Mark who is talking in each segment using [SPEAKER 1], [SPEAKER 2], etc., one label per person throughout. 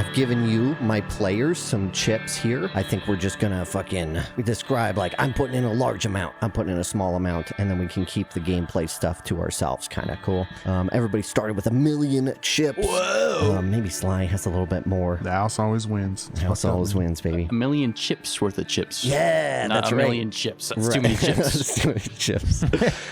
[SPEAKER 1] I've given you, my players, some chips here. I think we're just gonna fucking describe, like, I'm putting in a large amount, I'm putting in a small amount, and then we can keep the gameplay stuff to ourselves. Kind of cool. Everybody started with 1,000,000 chips.
[SPEAKER 2] Whoa!
[SPEAKER 1] Maybe Sly has a little bit more.
[SPEAKER 3] The house always wins.
[SPEAKER 1] The house always wins, baby.
[SPEAKER 2] 1,000,000 chips worth of chips.
[SPEAKER 1] Yeah,
[SPEAKER 2] Not
[SPEAKER 1] that's
[SPEAKER 2] a
[SPEAKER 1] right.
[SPEAKER 2] million chips. That's too many chips.
[SPEAKER 1] That's too many chips.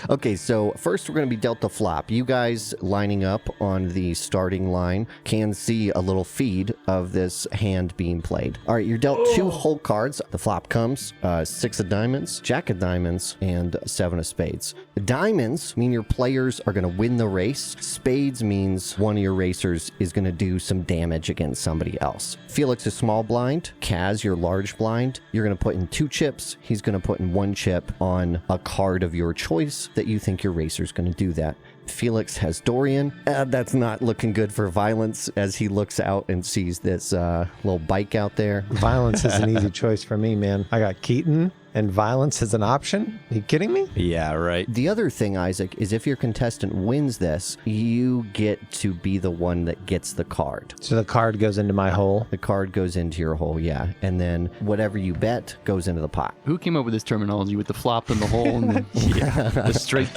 [SPEAKER 1] Okay, so first we're going to be dealt the flop. You guys lining up on the starting line can see a little feed of this hand being played. All right, you're dealt 2 whole cards. The flop comes 6 of diamonds, jack of diamonds, and 7 of spades. The diamonds mean your players are going to win the race. Spades means one of your racers is going to do some damage against somebody else. Felix is small blind. Kaz, your large blind. You're going to put in 2 chips. He's going to put in 1 chip on a card of your choice that you think your racer's going to do that. Felix has Dorian. That's not looking good for violence as he looks out and sees this little bike out there.
[SPEAKER 4] Violence is an easy choice for me, man. I got Keaton, and violence is an option? Are you kidding me?
[SPEAKER 5] Yeah, right.
[SPEAKER 1] The other thing, Isaac, is if your contestant wins this, you get to be the one that gets the card.
[SPEAKER 4] So the card goes into my hole?
[SPEAKER 1] The card goes into your hole, yeah. And then whatever you bet goes into the pot.
[SPEAKER 2] Who came up with this terminology with the flop and the hole and the straight?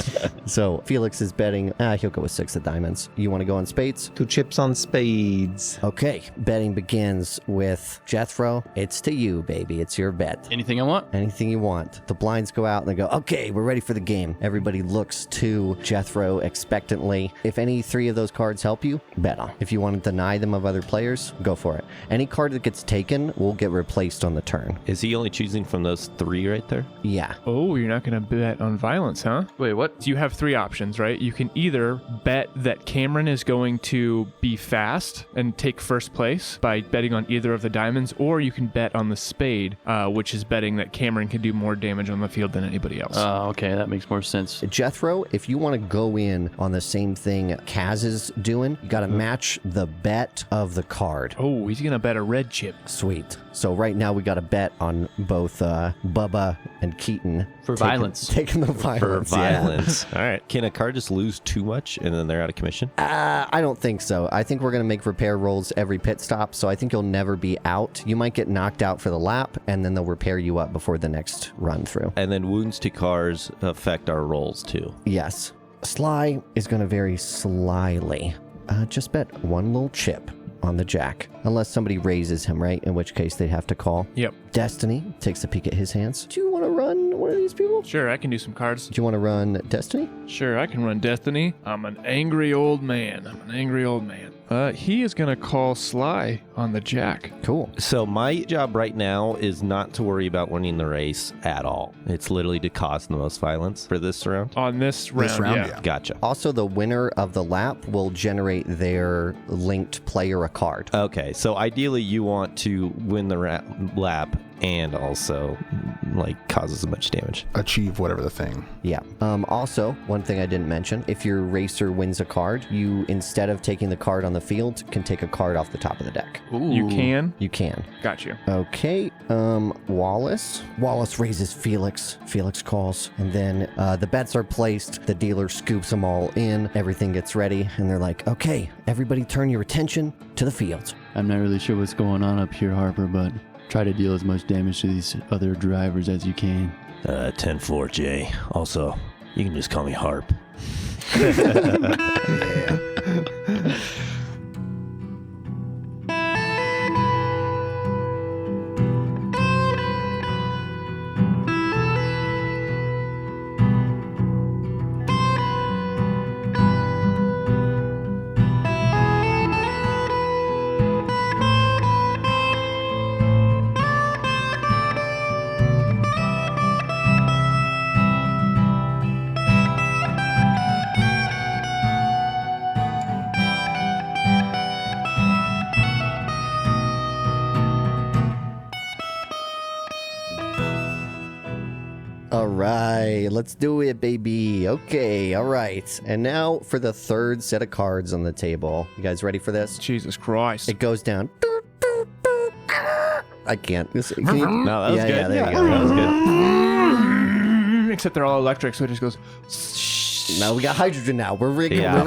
[SPEAKER 1] So Felix is betting, he'll go with 6 of diamonds. You want to go on spades?
[SPEAKER 4] 2 chips on spades.
[SPEAKER 1] Okay, betting begins with Jethro. It's to you, baby. It's your bet.
[SPEAKER 2] Anything I want?
[SPEAKER 1] Anything you want. The blinds go out and they go, okay, we're ready for the game. Everybody looks to Jethro expectantly. If any 3 of those cards help you, bet on. If you want to deny them of other players, go for it. Any card that gets taken will get replaced on the turn.
[SPEAKER 5] Is he only choosing from those 3 right there?
[SPEAKER 1] Yeah.
[SPEAKER 6] Oh, you're not going to bet on violence, huh?
[SPEAKER 2] Wait, what?
[SPEAKER 6] So you have 3 options, right? You can either bet that Cameron is going to be fast and take first place by betting on either of the diamonds, or you can bet on the spade, which is betting that Cameron can do more damage on the field than anybody else.
[SPEAKER 2] Oh, okay, that makes more sense.
[SPEAKER 1] Jethro, if you want to go in on the same thing Kaz is doing, you got to match the bet of the card.
[SPEAKER 6] Oh, he's going to bet a red chip.
[SPEAKER 1] Sweet. So right now we got a bet on both Bubba and Keaton.
[SPEAKER 2] For violence.
[SPEAKER 1] Taking the violence.
[SPEAKER 5] For violence.
[SPEAKER 6] All right.
[SPEAKER 5] Can a card just lose too much and then they're out of commission?
[SPEAKER 1] I don't think so. I think we're going to make repair rolls every pit stop, so I think you'll never be out. You might get knocked out for the lap, and then they'll repair you up before the next run through.
[SPEAKER 5] And then wounds to cars affect our rolls too.
[SPEAKER 1] Yes. Sly is going to very slyly just bet 1 little chip on the jack, unless somebody raises him, right? In which case they'd have to call.
[SPEAKER 6] Yep.
[SPEAKER 1] Destiny takes a peek at his hands. Do you want to run one of these people?
[SPEAKER 6] Sure, I can do some cards.
[SPEAKER 1] Do you want to run Destiny?
[SPEAKER 6] Sure, I can run Destiny. I'm an angry old man. He is going to call Sly on the jack.
[SPEAKER 1] Cool.
[SPEAKER 5] So my job right now is not to worry about winning the race at all. It's literally to cause the most violence for this round.
[SPEAKER 6] On this round, yeah.
[SPEAKER 5] Gotcha.
[SPEAKER 1] Also, the winner of the lap will generate their linked player a card.
[SPEAKER 5] Okay, so ideally you want to win the lap and also like causes as much damage.
[SPEAKER 3] Achieve whatever the thing.
[SPEAKER 1] Yeah. Also, one thing I didn't mention, if your racer wins a card, you, instead of taking the card on the field, can take a card off the top of the deck.
[SPEAKER 2] Ooh.
[SPEAKER 6] You can?
[SPEAKER 1] You can.
[SPEAKER 6] Got you.
[SPEAKER 1] Okay, Wallace. Wallace raises Felix. Felix calls. And then the bets are placed. The dealer scoops them all in. Everything gets ready. And they're like, okay, everybody turn your attention to the field.
[SPEAKER 2] I'm not really sure what's going on up here, Harper, but try to deal as much damage to these other drivers as you can.
[SPEAKER 5] 10-4, Jay. Also, you can just call me Harp.
[SPEAKER 1] All right, let's do it, baby. Okay, all right. And now for the 3rd set of cards on the table. You guys ready for this?
[SPEAKER 6] Jesus Christ.
[SPEAKER 1] It goes down. I can't. Can you?
[SPEAKER 5] No, that was good.
[SPEAKER 1] Yeah, there you go.
[SPEAKER 5] That was good.
[SPEAKER 6] Except they're all electric, so it just goes...
[SPEAKER 1] No, we got hydrogen now. We're retconning
[SPEAKER 5] Yeah,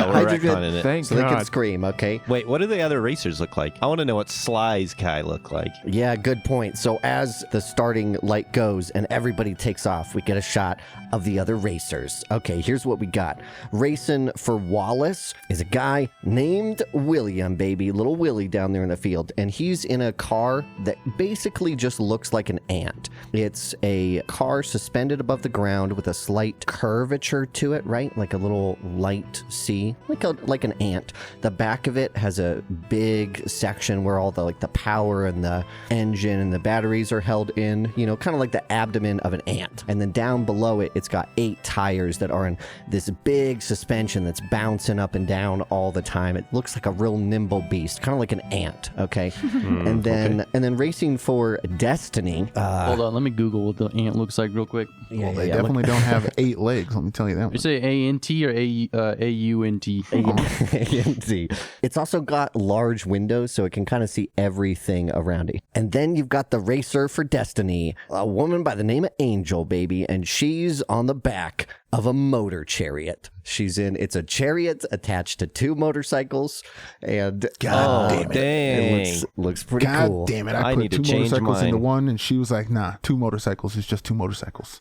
[SPEAKER 5] we're
[SPEAKER 1] hydrogen,
[SPEAKER 5] retconning it.
[SPEAKER 6] Thank
[SPEAKER 1] so they can
[SPEAKER 6] God.
[SPEAKER 1] scream. Okay.
[SPEAKER 5] Wait, what do the other racers look like? I want to know what Sly's Kai look like.
[SPEAKER 1] Yeah, good point. So as the starting light goes and everybody takes off, we get a shot of the other racers. Okay, here's what we got. Racing for Wallace is a guy named William, baby. Little Willie down there in the field. And he's in a car that basically just looks like an ant. It's a car suspended above the ground with a slight curvature to it, right? Like a little light C, like an ant. The back of it has a big section where all the power and the engine and the batteries are held in, kind of like the abdomen of an ant. And then down below it, it's got 8 tires that are in this big suspension that's bouncing up and down all the time. It looks like a real nimble beast, kind of like an ant. Okay. And then racing for Destiny.
[SPEAKER 2] Hold on, let me Google what the ant looks like real quick.
[SPEAKER 1] Yeah,
[SPEAKER 3] They
[SPEAKER 1] yeah,
[SPEAKER 3] definitely don't have 8 legs. Let me tell you that
[SPEAKER 2] You
[SPEAKER 3] one.
[SPEAKER 2] say A-N-T or A-U-N-T?
[SPEAKER 1] A&T. It's also got large windows so it can kind of see everything around it. And then you've got the racer for Destiny, a woman by the name of Angel, baby, and she's on the back of a motor chariot. It's a chariot attached to 2 motorcycles, and
[SPEAKER 3] God damn it.
[SPEAKER 5] Dang.
[SPEAKER 1] it looks pretty
[SPEAKER 3] God
[SPEAKER 1] cool.
[SPEAKER 3] damn it.
[SPEAKER 5] I
[SPEAKER 3] I put
[SPEAKER 5] need to
[SPEAKER 3] 2
[SPEAKER 5] change
[SPEAKER 3] motorcycles into
[SPEAKER 5] mine.
[SPEAKER 3] one, and she was like, nah, 2 motorcycles is just 2 motorcycles.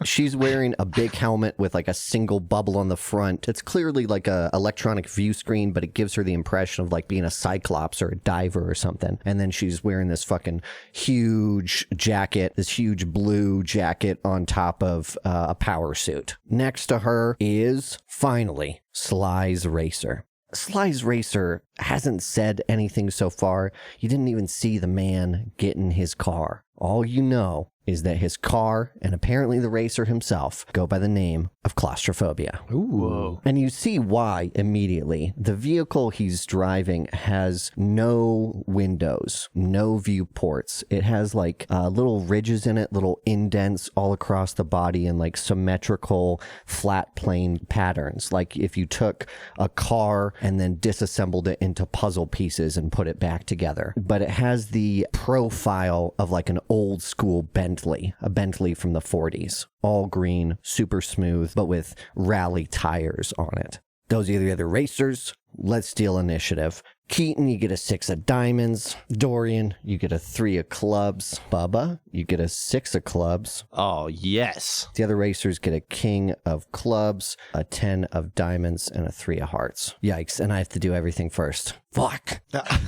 [SPEAKER 1] She's wearing a big helmet with like a single bubble on the front. It's clearly like a electronic view screen, but it gives her the impression of like being a cyclops or a diver or something. And then she's wearing this fucking huge jacket, this huge blue jacket on top of a power suit. Next to her is finally Sly's Racer. Sly's Racer hasn't said anything so far. You didn't even see the man get in his car. All you know is that his car, and apparently the racer himself, go by the name of claustrophobia.
[SPEAKER 2] Whoa.
[SPEAKER 1] And you see why immediately. The vehicle he's driving has no windows, no viewports. It has like little ridges in it, little indents all across the body, and like symmetrical flat plane patterns. Like if you took a car and then disassembled it into puzzle pieces and put it back together. But it has the profile of like an old school Bentley, a Bentley from the 40s. All green, super smooth, but with rally tires on it. Those are the other racers. Let's steal initiative. Keaton, you get a 6 of diamonds. Dorian, you get a 3 of clubs. Bubba, you get a 6 of clubs.
[SPEAKER 5] Oh, yes.
[SPEAKER 1] The other racers get a king of clubs, a 10 of diamonds, and a 3 of hearts. Yikes, and I have to do everything first. Fuck.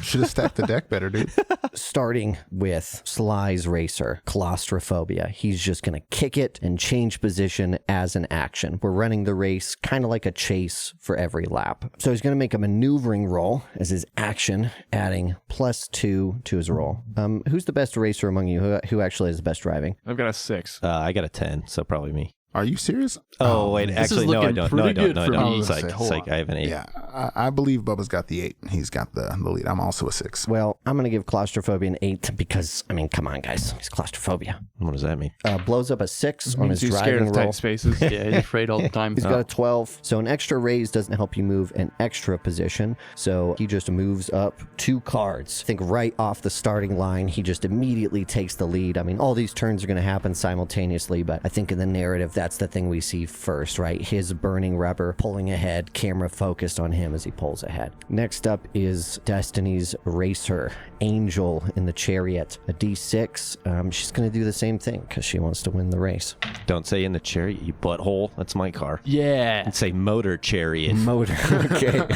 [SPEAKER 3] Should have stacked the deck better, dude.
[SPEAKER 1] Starting with Sly's Racer, claustrophobia. He's just going to kick it and change position as an action. We're running the race kind of like a chase for every lap. So he's going to make a maneuvering roll as his action, adding +2 to his roll. Who's the best racer among you? Who actually has the best driving?
[SPEAKER 6] I've got a 6.
[SPEAKER 5] I got a 10, so probably me.
[SPEAKER 3] Are you serious?
[SPEAKER 5] Oh, wait.
[SPEAKER 2] This is
[SPEAKER 5] Actually, no, I
[SPEAKER 2] looking
[SPEAKER 5] don't.
[SPEAKER 2] pretty
[SPEAKER 5] No, I don't.
[SPEAKER 2] good
[SPEAKER 5] No, I
[SPEAKER 2] for
[SPEAKER 5] don't.
[SPEAKER 2] me.
[SPEAKER 5] Psych.
[SPEAKER 3] Hold
[SPEAKER 5] Psych.
[SPEAKER 3] on.
[SPEAKER 5] I have an 8.
[SPEAKER 3] Yeah, I believe Bubba's got the 8. He's got the lead. I'm also a 6.
[SPEAKER 1] Well, I'm going to give claustrophobia an 8 because, I mean, come on, guys. It's claustrophobia.
[SPEAKER 5] What does that mean?
[SPEAKER 1] Blows up a 6 on his
[SPEAKER 6] He's scared
[SPEAKER 1] driving
[SPEAKER 6] of
[SPEAKER 1] roll.
[SPEAKER 6] tight spaces.
[SPEAKER 2] Yeah, he's afraid all the time.
[SPEAKER 1] He's got a 12, so an extra raise doesn't help you move an extra position, so he just moves up 2 cards. I think right off the starting line, he just immediately takes the lead. I mean, all these turns are going to happen simultaneously, but I think in the narrative, that's the thing we see first, right? His burning rubber pulling ahead, camera focused on him as he pulls ahead. Next up is Destiny's Racer, Angel in the chariot, a D6. She's going to do the same thing because she wants to win the race.
[SPEAKER 5] Don't say in the chariot, you butthole. That's my car.
[SPEAKER 2] Yeah.
[SPEAKER 5] And say motor chariot.
[SPEAKER 1] Motor. Okay.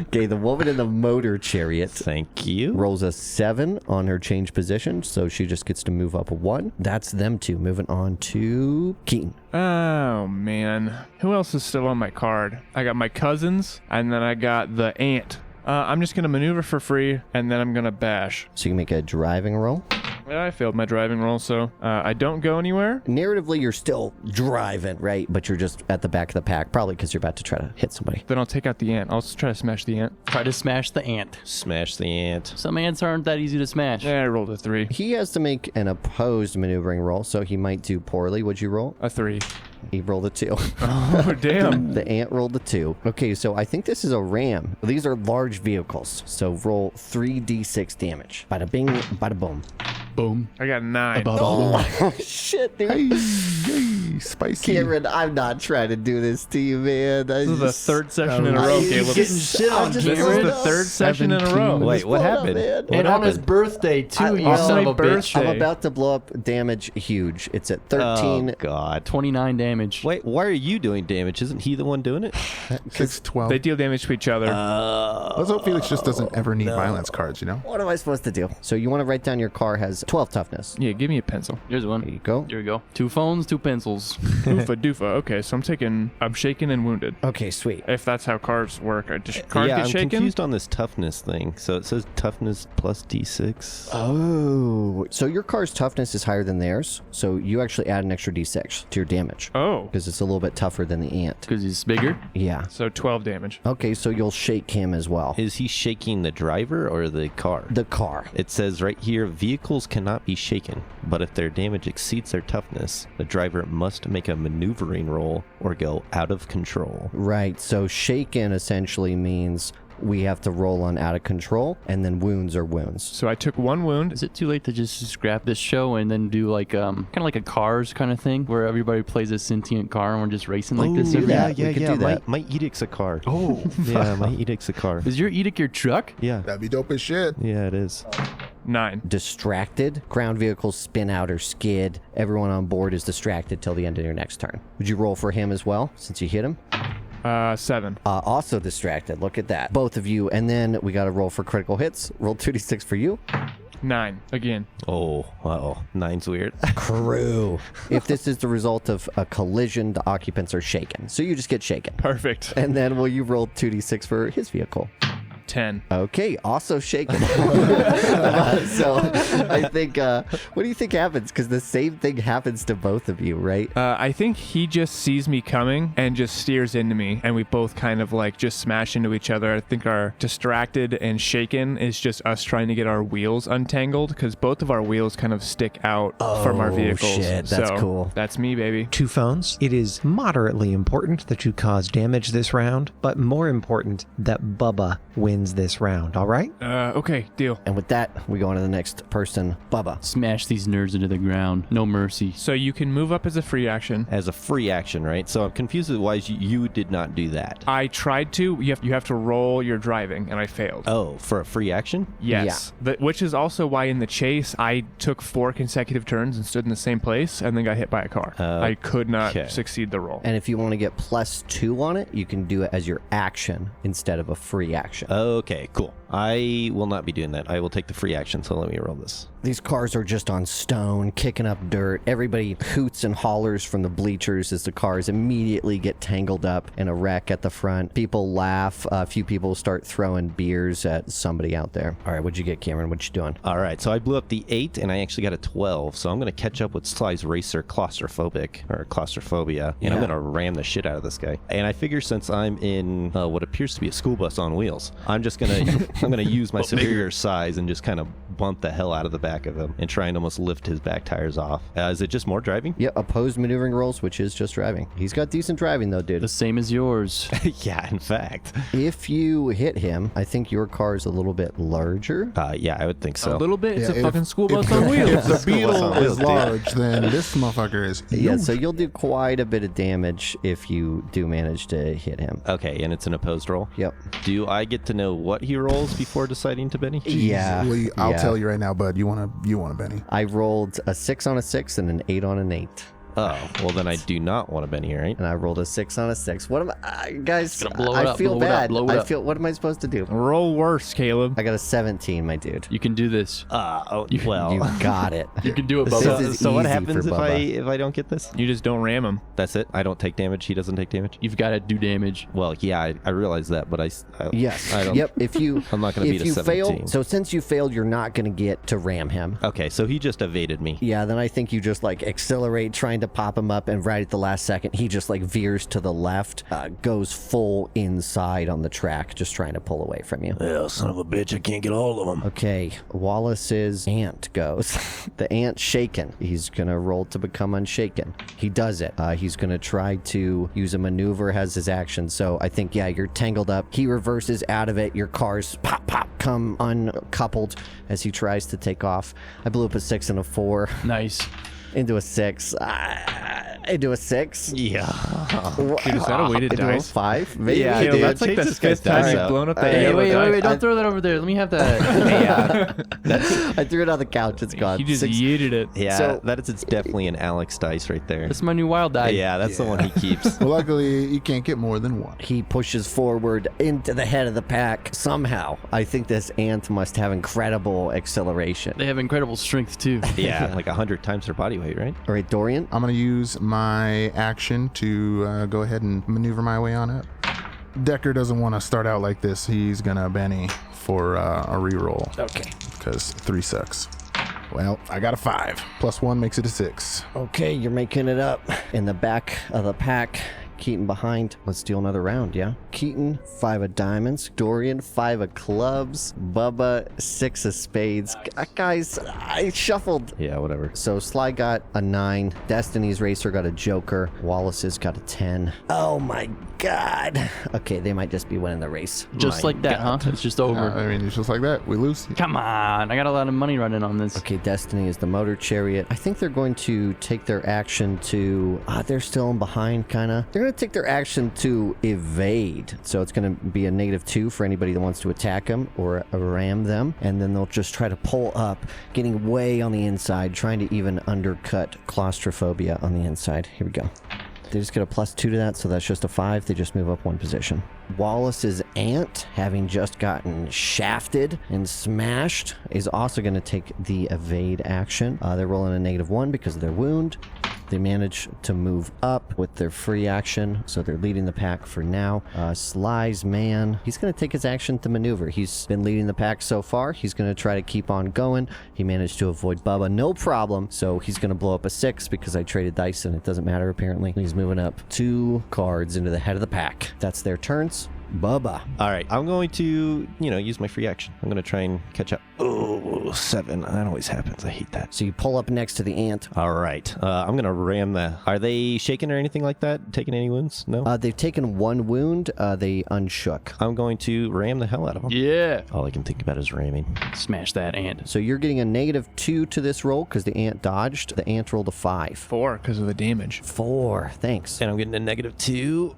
[SPEAKER 1] Okay, the woman in the motor chariot
[SPEAKER 5] Thank you.
[SPEAKER 1] rolls a 7 on her change position, so she just gets to move up 1. That's them 2. Moving on to Keaton.
[SPEAKER 6] Oh, man. Who else is still on my card? I got my cousins, and then I got the aunt. I'm just going to maneuver for free, and then I'm going to bash.
[SPEAKER 1] So you can make a driving roll.
[SPEAKER 6] I failed my driving roll, so I don't go anywhere.
[SPEAKER 1] Narratively, you're still driving, right? But you're just at the back of the pack, probably because you're about to try to hit somebody.
[SPEAKER 6] Then I'll take out the ant. I'll try to smash the ant.
[SPEAKER 2] Try to smash the ant.
[SPEAKER 5] Smash the ant.
[SPEAKER 2] Some ants aren't that easy to smash.
[SPEAKER 6] Yeah, I rolled a 3.
[SPEAKER 1] He has to make an opposed maneuvering roll, so he might do poorly. What'd you roll?
[SPEAKER 6] A 3.
[SPEAKER 1] He rolled a 2.
[SPEAKER 6] Oh, damn.
[SPEAKER 1] The ant rolled a 2. Okay, so I think this is a ram. These are large vehicles, so roll 3d6 damage. Bada bing, bada boom.
[SPEAKER 2] Boom.
[SPEAKER 6] I got 9.
[SPEAKER 2] Above all.
[SPEAKER 1] Oh, shit, dude.
[SPEAKER 3] Hey, spicy.
[SPEAKER 1] Cameron, I'm not trying to do this to you, man.
[SPEAKER 6] This is the third session in a row, Caleb.
[SPEAKER 2] getting shit on,
[SPEAKER 6] This is
[SPEAKER 2] Cameron.
[SPEAKER 6] the third session in a row.
[SPEAKER 5] Wait, what happened?
[SPEAKER 1] Man.
[SPEAKER 5] What
[SPEAKER 2] And on his
[SPEAKER 5] happened?
[SPEAKER 2] birthday, too, you
[SPEAKER 1] I-
[SPEAKER 2] son of a
[SPEAKER 6] my
[SPEAKER 2] bitch.
[SPEAKER 6] birthday.
[SPEAKER 1] I'm about to blow up damage huge. It's at 13.
[SPEAKER 5] Oh, God.
[SPEAKER 2] 29 damage.
[SPEAKER 5] Wait, why are you doing damage? Isn't he the one doing it?
[SPEAKER 3] 6, 12.
[SPEAKER 6] They deal damage to each other.
[SPEAKER 3] Let's hope Felix just doesn't ever need violence cards, you know?
[SPEAKER 1] What am I supposed to do? So you want to write down your car has 12 toughness.
[SPEAKER 6] Yeah, give me a pencil.
[SPEAKER 2] Here's
[SPEAKER 1] There
[SPEAKER 2] one.
[SPEAKER 1] you go.
[SPEAKER 2] Here we go. 2 phones, 2 pencils.
[SPEAKER 6] Doofa. Okay, so I'm shaken and wounded.
[SPEAKER 1] Okay, sweet.
[SPEAKER 6] If that's how cars work. Cars
[SPEAKER 5] yeah,
[SPEAKER 6] get
[SPEAKER 5] I'm
[SPEAKER 6] shaken?
[SPEAKER 5] confused on this toughness thing. So it says toughness plus D6.
[SPEAKER 1] Oh, so your car's toughness is higher than theirs. So you actually add an extra d6 to your damage
[SPEAKER 6] Oh,
[SPEAKER 1] because it's a little bit tougher than the ant.
[SPEAKER 2] Because he's bigger.
[SPEAKER 1] Yeah.
[SPEAKER 6] so 12 damage.
[SPEAKER 1] Okay, so you'll shake him as well.
[SPEAKER 5] Is he shaking the driver or the car?
[SPEAKER 1] The car.
[SPEAKER 5] It says right here, vehicles cannot be shaken, but if their damage exceeds their toughness, the driver must make a maneuvering roll or go out of control.
[SPEAKER 1] Right. So shaken essentially means we have to roll on out of control, and then wounds are wounds.
[SPEAKER 6] So I took 1 wound.
[SPEAKER 2] Is it too late to just scrap this show and then do like kind of like a Cars kind of thing where everybody plays a sentient car and we're just racing like this? every
[SPEAKER 1] yeah,
[SPEAKER 2] night?
[SPEAKER 1] we could do that.
[SPEAKER 5] My edict's a car. Oh, yeah, my edict's a car.
[SPEAKER 2] Is your edict your truck?
[SPEAKER 5] Yeah,
[SPEAKER 3] That'd be dope as shit.
[SPEAKER 5] yeah, it is.
[SPEAKER 6] 9.
[SPEAKER 1] Distracted. Ground vehicles spin out or skid. Everyone on board is distracted till the end of your next turn. Would you roll for him as well, since you hit him?
[SPEAKER 6] 7.
[SPEAKER 1] Also distracted. Look at that. Both of you. And then we got to roll for critical hits. Roll 2d6 for you.
[SPEAKER 6] 9 again.
[SPEAKER 5] Oh, uh-oh. 9's weird.
[SPEAKER 1] Crew. If this is the result of a collision, the occupants are shaken. So you just get shaken.
[SPEAKER 6] Perfect.
[SPEAKER 1] And then will you roll 2d6 for his vehicle?
[SPEAKER 6] 10.
[SPEAKER 1] Okay, also shaken. So I think, what do you think happens? Because the same thing happens to both of you, right?
[SPEAKER 6] I think he just sees me coming and just steers into me, and we both kind of like just smash into each other. I think our distracted and shaken is just us trying to get our wheels untangled because both of our wheels kind of stick out from our
[SPEAKER 1] Oh,
[SPEAKER 6] vehicles.
[SPEAKER 1] shit, that's
[SPEAKER 6] So,
[SPEAKER 1] cool.
[SPEAKER 6] That's me, baby.
[SPEAKER 4] 2 phones. It is moderately important that you cause damage this round, but more important that Bubba wins this round, all right?
[SPEAKER 6] Okay, deal.
[SPEAKER 1] And with that, we go on to the next person, Bubba.
[SPEAKER 2] Smash these nerds into the ground. No mercy.
[SPEAKER 6] So you can move up as a free action.
[SPEAKER 5] As a free action, right? So I'm confused with why you did not do that.
[SPEAKER 6] I tried to. You have to roll your driving, and I failed.
[SPEAKER 5] Oh, for a free action?
[SPEAKER 6] Yes. Which is also why in the chase, I took 4 consecutive turns and stood in the same place and then got hit by a car. I could not
[SPEAKER 5] okay.
[SPEAKER 6] succeed the roll.
[SPEAKER 1] And if you want to get +2 on it, you can do it as your action instead of a free action.
[SPEAKER 5] Okay, cool. I will not be doing that. I will take the free action, so let me roll this.
[SPEAKER 1] These cars are just on stone, kicking up dirt. Everybody hoots and hollers from the bleachers as the cars immediately get tangled up in a wreck at the front. People laugh. A few people start throwing beers at somebody out there. All right, what'd you get, Cameron? What you doing?
[SPEAKER 5] All right, so I blew up the 8, and I actually got a 12, so I'm going to catch up with Sly's Racer claustrophobia, and I'm going to ram the shit out of this guy. And I figure since I'm in what appears to be a school bus on wheels, I'm just going to use my superior size and just kind of bump the hell out of the back of him and try and almost lift his back tires off. Is it just more driving?
[SPEAKER 1] Yeah, opposed maneuvering rolls, which is just driving. He's got decent driving, though, dude.
[SPEAKER 2] The same as yours.
[SPEAKER 5] Yeah, in fact.
[SPEAKER 1] If you hit him, I think your car is a little bit larger.
[SPEAKER 5] Yeah, I would think so.
[SPEAKER 6] A little bit. It's
[SPEAKER 3] Yeah,
[SPEAKER 6] a fucking school bus
[SPEAKER 3] if
[SPEAKER 6] on
[SPEAKER 3] the-
[SPEAKER 6] wheels.
[SPEAKER 3] If the
[SPEAKER 5] School bus on
[SPEAKER 3] beetle
[SPEAKER 5] wheels,
[SPEAKER 3] is
[SPEAKER 5] dude.
[SPEAKER 3] large, then this motherfucker is huge.
[SPEAKER 1] Yeah, so you'll do quite a bit of damage if you do manage to hit him.
[SPEAKER 5] Okay, and it's an opposed roll?
[SPEAKER 1] Yep.
[SPEAKER 5] Do I get to know what he rolls before deciding to Benny?
[SPEAKER 1] Yeah.
[SPEAKER 3] Lee, I'll
[SPEAKER 1] yeah.
[SPEAKER 3] tell you right now, bud. You want a Benny?
[SPEAKER 1] I rolled a 6 on a 6 and an 8 on an 8.
[SPEAKER 5] Oh, well then I do not want a Benny, right?
[SPEAKER 1] And I rolled a 6 on a 6. What am I, guys?
[SPEAKER 2] gonna blow it
[SPEAKER 1] I
[SPEAKER 2] up,
[SPEAKER 1] feel
[SPEAKER 2] blow it up,
[SPEAKER 1] bad.
[SPEAKER 2] blow it
[SPEAKER 1] I
[SPEAKER 2] up.
[SPEAKER 1] feel. What am I supposed to do?
[SPEAKER 6] Roll worse, Caleb.
[SPEAKER 1] I got a 17, my dude.
[SPEAKER 2] You can do this.
[SPEAKER 5] Well.
[SPEAKER 1] You got it.
[SPEAKER 2] You can do it,
[SPEAKER 1] This
[SPEAKER 2] Bubba.
[SPEAKER 1] is
[SPEAKER 5] So what
[SPEAKER 1] easy
[SPEAKER 5] happens
[SPEAKER 1] for
[SPEAKER 5] if
[SPEAKER 1] Bubba.
[SPEAKER 5] I don't get this?
[SPEAKER 6] You just don't ram him.
[SPEAKER 5] That's it? I don't take damage, he doesn't take damage?
[SPEAKER 2] You've got to do damage.
[SPEAKER 5] Well, yeah, I realize that, but I
[SPEAKER 1] Yes.
[SPEAKER 5] I don't,
[SPEAKER 1] Yep. If you
[SPEAKER 5] I'm not going to
[SPEAKER 1] if
[SPEAKER 5] beat a
[SPEAKER 1] you
[SPEAKER 5] 17.
[SPEAKER 1] fail, so since you failed, you're not going to get to ram him.
[SPEAKER 5] Okay, so he just evaded me.
[SPEAKER 1] Yeah. Then I think you just like accelerate, trying to pop him up, and right at the last second, he just like veers to the left, goes full inside on the track, just trying to pull away from you.
[SPEAKER 5] Yeah, son of a bitch, I can't get all of them.
[SPEAKER 1] Okay, Wallace's ant goes. The ant shaken. He's gonna roll to become unshaken. He does it. He's gonna try to use a maneuver as his action. So I think, yeah, you're tangled up. He reverses out of it. Your cars pop, come uncoupled as he tries to take off. I blew up a 6 and a 4.
[SPEAKER 2] Nice.
[SPEAKER 1] Into a 6. Into a 6.
[SPEAKER 5] Yeah.
[SPEAKER 6] Dude, is that a weighted
[SPEAKER 1] Into a
[SPEAKER 6] dice?
[SPEAKER 1] 5. Maybe.
[SPEAKER 5] Yeah,
[SPEAKER 6] Caleb,
[SPEAKER 5] dude,
[SPEAKER 6] that's like
[SPEAKER 5] change
[SPEAKER 6] the
[SPEAKER 5] this guy's
[SPEAKER 6] 5th time
[SPEAKER 5] dice
[SPEAKER 6] you've
[SPEAKER 5] out.
[SPEAKER 6] blown up that
[SPEAKER 2] Hey,
[SPEAKER 6] yellow
[SPEAKER 2] wait,
[SPEAKER 6] die.
[SPEAKER 2] don't throw that over there. Let me have that.
[SPEAKER 1] I threw it on the couch. It's gone.
[SPEAKER 6] He just
[SPEAKER 1] 6.
[SPEAKER 6] yeeted it.
[SPEAKER 5] Yeah,
[SPEAKER 1] So-
[SPEAKER 5] it's definitely an Alex dice right there.
[SPEAKER 2] That's my new wild die.
[SPEAKER 5] Yeah, that's the one he keeps.
[SPEAKER 3] Well, luckily, you can't get more than one.
[SPEAKER 1] He pushes forward into the head of the pack. Somehow, I think this ant must have incredible acceleration.
[SPEAKER 2] They have incredible strength, too.
[SPEAKER 5] Yeah, like 100 times their body weight, right?
[SPEAKER 1] All right, Dorian.
[SPEAKER 3] I'm going to use my action to go ahead and maneuver my way on up. Decker doesn't want to start out like this. He's going to Benny for a reroll.
[SPEAKER 1] Okay.
[SPEAKER 3] Because 3 sucks. Well, I got a 5. Plus 1 makes it a 6.
[SPEAKER 1] Okay, you're making it up. In the back of the pack, Keaton behind. Let's steal another round, yeah? Keaton, 5 of diamonds. Dorian, 5 of clubs. Bubba, 6 of spades. Guys, I shuffled.
[SPEAKER 5] Yeah, whatever.
[SPEAKER 1] So Sly got a 9. Destiny's Racer got a joker. Wallace's got a 10. Oh my god. Okay, they might just be winning the race.
[SPEAKER 2] Just
[SPEAKER 5] My
[SPEAKER 2] like that,
[SPEAKER 5] God.
[SPEAKER 2] huh? It's just over.
[SPEAKER 3] I mean, it's just like that. We lose.
[SPEAKER 2] Come on. I got a lot of money running on this.
[SPEAKER 1] Okay, Destiny is the motor chariot. I think they're going to take their action to... they're still in behind, kind of. They're going to take their action to evade. So it's going to be a -2 for anybody that wants to attack them or ram them. And then they'll just try to pull up, getting way on the inside, trying to even undercut claustrophobia on the inside. Here we go. They just get a +2 to that, so that's just a 5. They just move up 1 position. Wallace's ant, having just gotten shafted and smashed, is also going to take the evade action. They're rolling a -1 because of their wound. They manage to move up with their free action, so they're leading the pack for now. Sly's man, he's going to take his action to maneuver. He's been leading the pack so far. He's going to try to keep on going. He managed to avoid Bubba, no problem. So he's going to blow up a 6 because I traded dice and it doesn't matter apparently. He's moving up 2 cards into the head of the pack. That's their turns. Bubba.
[SPEAKER 5] All right, I'm going to, use my free action. I'm going to try and catch up. Oh, 7. That always happens. I hate that.
[SPEAKER 1] So you pull up next to the ant.
[SPEAKER 5] All right. I'm going to ram the... Are they shaken or anything like that? Taking any wounds? No?
[SPEAKER 1] They've taken 1 wound. They unshook.
[SPEAKER 5] I'm going to ram the hell out of them.
[SPEAKER 2] Yeah.
[SPEAKER 5] All I can think about is ramming.
[SPEAKER 2] Smash that ant.
[SPEAKER 1] So you're getting a -2 to this roll because the ant dodged. The ant rolled a 5.
[SPEAKER 6] 4 because of the damage.
[SPEAKER 1] 4. Thanks.
[SPEAKER 5] And I'm getting a -2.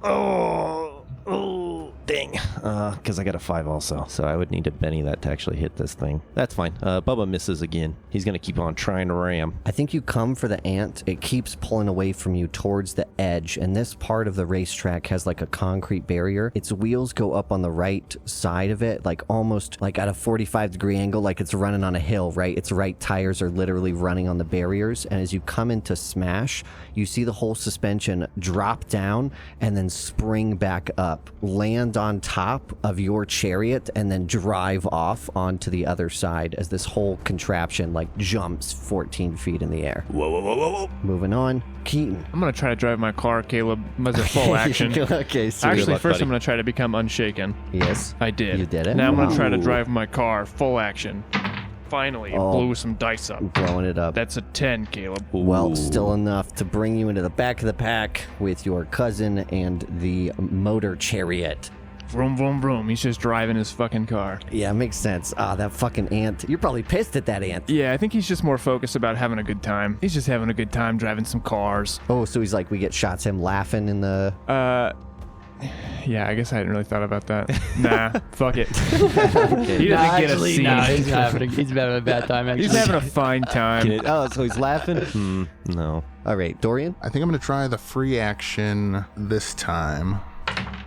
[SPEAKER 5] Oh, dang. Because I got a 5 also. So I would need to Benny that to actually hit this thing. That's fine. Bubba misses again. He's going to keep on trying to ram.
[SPEAKER 1] I think you come for the ant. It keeps pulling away from you towards the edge, and this part of the racetrack has like a concrete barrier. Its wheels go up on the right side of it, like almost like at a 45-degree angle, like it's running on a hill, right? Its right tires are literally running on the barriers, and as you come into smash, you see the whole suspension drop down and then spring back up, land on top of your chariot, and then drive off onto the other side as this whole contraption like jumps 14 feet in the air.
[SPEAKER 5] Whoa.
[SPEAKER 1] Moving on, Keaton.
[SPEAKER 6] I'm going to try to drive my car, Caleb, as a full action.
[SPEAKER 1] Okay, so
[SPEAKER 6] Actually,
[SPEAKER 5] luck,
[SPEAKER 6] first
[SPEAKER 5] buddy.
[SPEAKER 6] I'm going to try to become unshaken.
[SPEAKER 1] yes,
[SPEAKER 6] I did.
[SPEAKER 1] You did it?
[SPEAKER 6] Now I'm going to
[SPEAKER 1] Wow.
[SPEAKER 6] try to drive my car full action. Finally, it
[SPEAKER 1] Oh.
[SPEAKER 6] blew some dice up.
[SPEAKER 1] blowing it up.
[SPEAKER 6] That's a 10, Caleb.
[SPEAKER 1] Well,
[SPEAKER 5] Ooh.
[SPEAKER 1] still enough to bring you into the back of the pack with your cousin and the motor chariot.
[SPEAKER 6] Vroom, vroom, vroom. He's just driving his fucking car.
[SPEAKER 1] Yeah, makes sense. That fucking ant. You're probably pissed at that ant.
[SPEAKER 6] Yeah, I think he's just more focused about having a good time. He's just having a good time driving some cars.
[SPEAKER 1] Oh, so he's like, we get shots him laughing in the...
[SPEAKER 6] Yeah, I guess I hadn't really thought about that. Nah, fuck it.
[SPEAKER 1] Okay.
[SPEAKER 6] He doesn't get a
[SPEAKER 2] Actually,
[SPEAKER 6] scene.
[SPEAKER 2] no, he's having a bad time, actually.
[SPEAKER 6] He's having a fine time.
[SPEAKER 5] So he's laughing? No.
[SPEAKER 1] All right, Dorian.
[SPEAKER 3] I think I'm going to try the free action this time.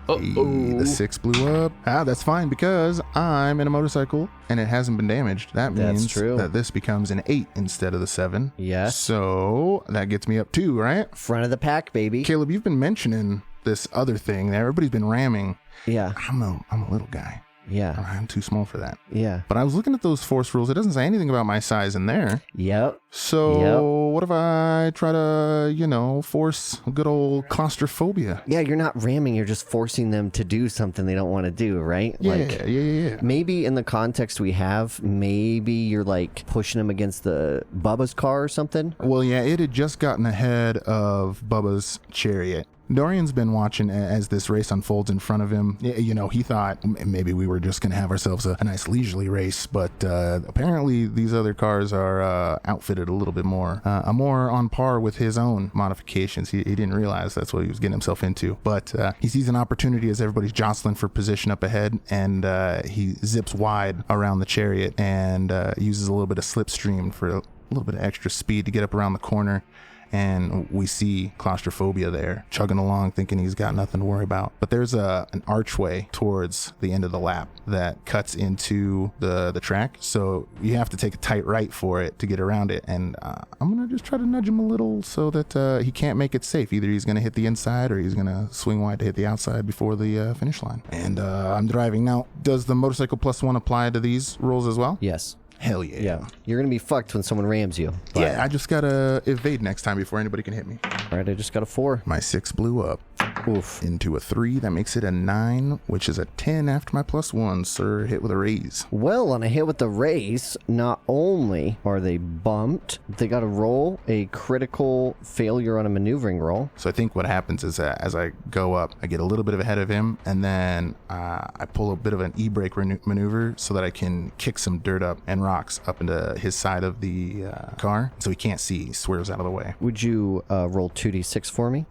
[SPEAKER 2] Uh-oh.
[SPEAKER 3] The 6 blew up. That's fine because I'm in a motorcycle and it hasn't been damaged. That
[SPEAKER 1] That's
[SPEAKER 3] means
[SPEAKER 1] true.
[SPEAKER 3] that this becomes an 8 instead of the 7.
[SPEAKER 1] Yes.
[SPEAKER 3] So that gets me up 2, right?
[SPEAKER 1] Front of the pack, baby.
[SPEAKER 3] Caleb, you've been mentioning this other thing that everybody's been ramming.
[SPEAKER 1] Yeah,
[SPEAKER 3] I'm a little guy.
[SPEAKER 1] yeah,
[SPEAKER 3] I'm too small for that.
[SPEAKER 1] yeah.
[SPEAKER 3] But I was looking at those force rules. It doesn't say anything about my size in there.
[SPEAKER 1] Yep.
[SPEAKER 3] So what if I try to, force good old claustrophobia?
[SPEAKER 1] Yeah, you're not ramming, you're just forcing them to do something they don't want to do, right?
[SPEAKER 3] Yeah.
[SPEAKER 1] Maybe in the context we have, maybe you're like pushing them against the Bubba's car or something.
[SPEAKER 3] Well, yeah, it had just gotten ahead of Bubba's chariot. Dorian's been watching as this race unfolds in front of him. He thought maybe we were just going to have ourselves a nice leisurely race, but apparently these other cars are outfitted a little bit more on par with his own modifications. He didn't realize that's what he was getting himself into, but he sees an opportunity as everybody's jostling for position up ahead, and he zips wide around the chariot and uses a little bit of slipstream for a little bit of extra speed to get up around the corner. And we see claustrophobia there, chugging along, thinking he's got nothing to worry about. But there's an archway towards the end of the lap that cuts into the track. So you have to take a tight right for it to get around it. And I'm going to just try to nudge him a little so that he can't make it safe. Either he's going to hit the inside or he's going to swing wide to hit the outside before the finish line. And I'm driving. Now, does the motorcycle +1 apply to these rolls as well?
[SPEAKER 1] Yes.
[SPEAKER 3] Hell yeah.
[SPEAKER 1] Yeah. You're going to be fucked when someone rams you. But...
[SPEAKER 3] yeah, I just got to evade next time before anybody can hit me.
[SPEAKER 1] All right, I just got a 4.
[SPEAKER 3] My 6 blew up.
[SPEAKER 1] Oof.
[SPEAKER 3] Into a 3. That makes it a 9, which is a 10 after my +1. Sir, hit with a raise.
[SPEAKER 1] Well, on a hit with the raise, not only are they bumped, they got to roll a critical failure on a maneuvering roll.
[SPEAKER 3] So I think what happens is that as I go up, I get a little bit of ahead of him, and then I pull a bit of an e-brake maneuver so that I can kick some dirt up and rocks up into his side of the car, so he can't see. He swerves out of the way.
[SPEAKER 1] Would you roll 2d6 for me?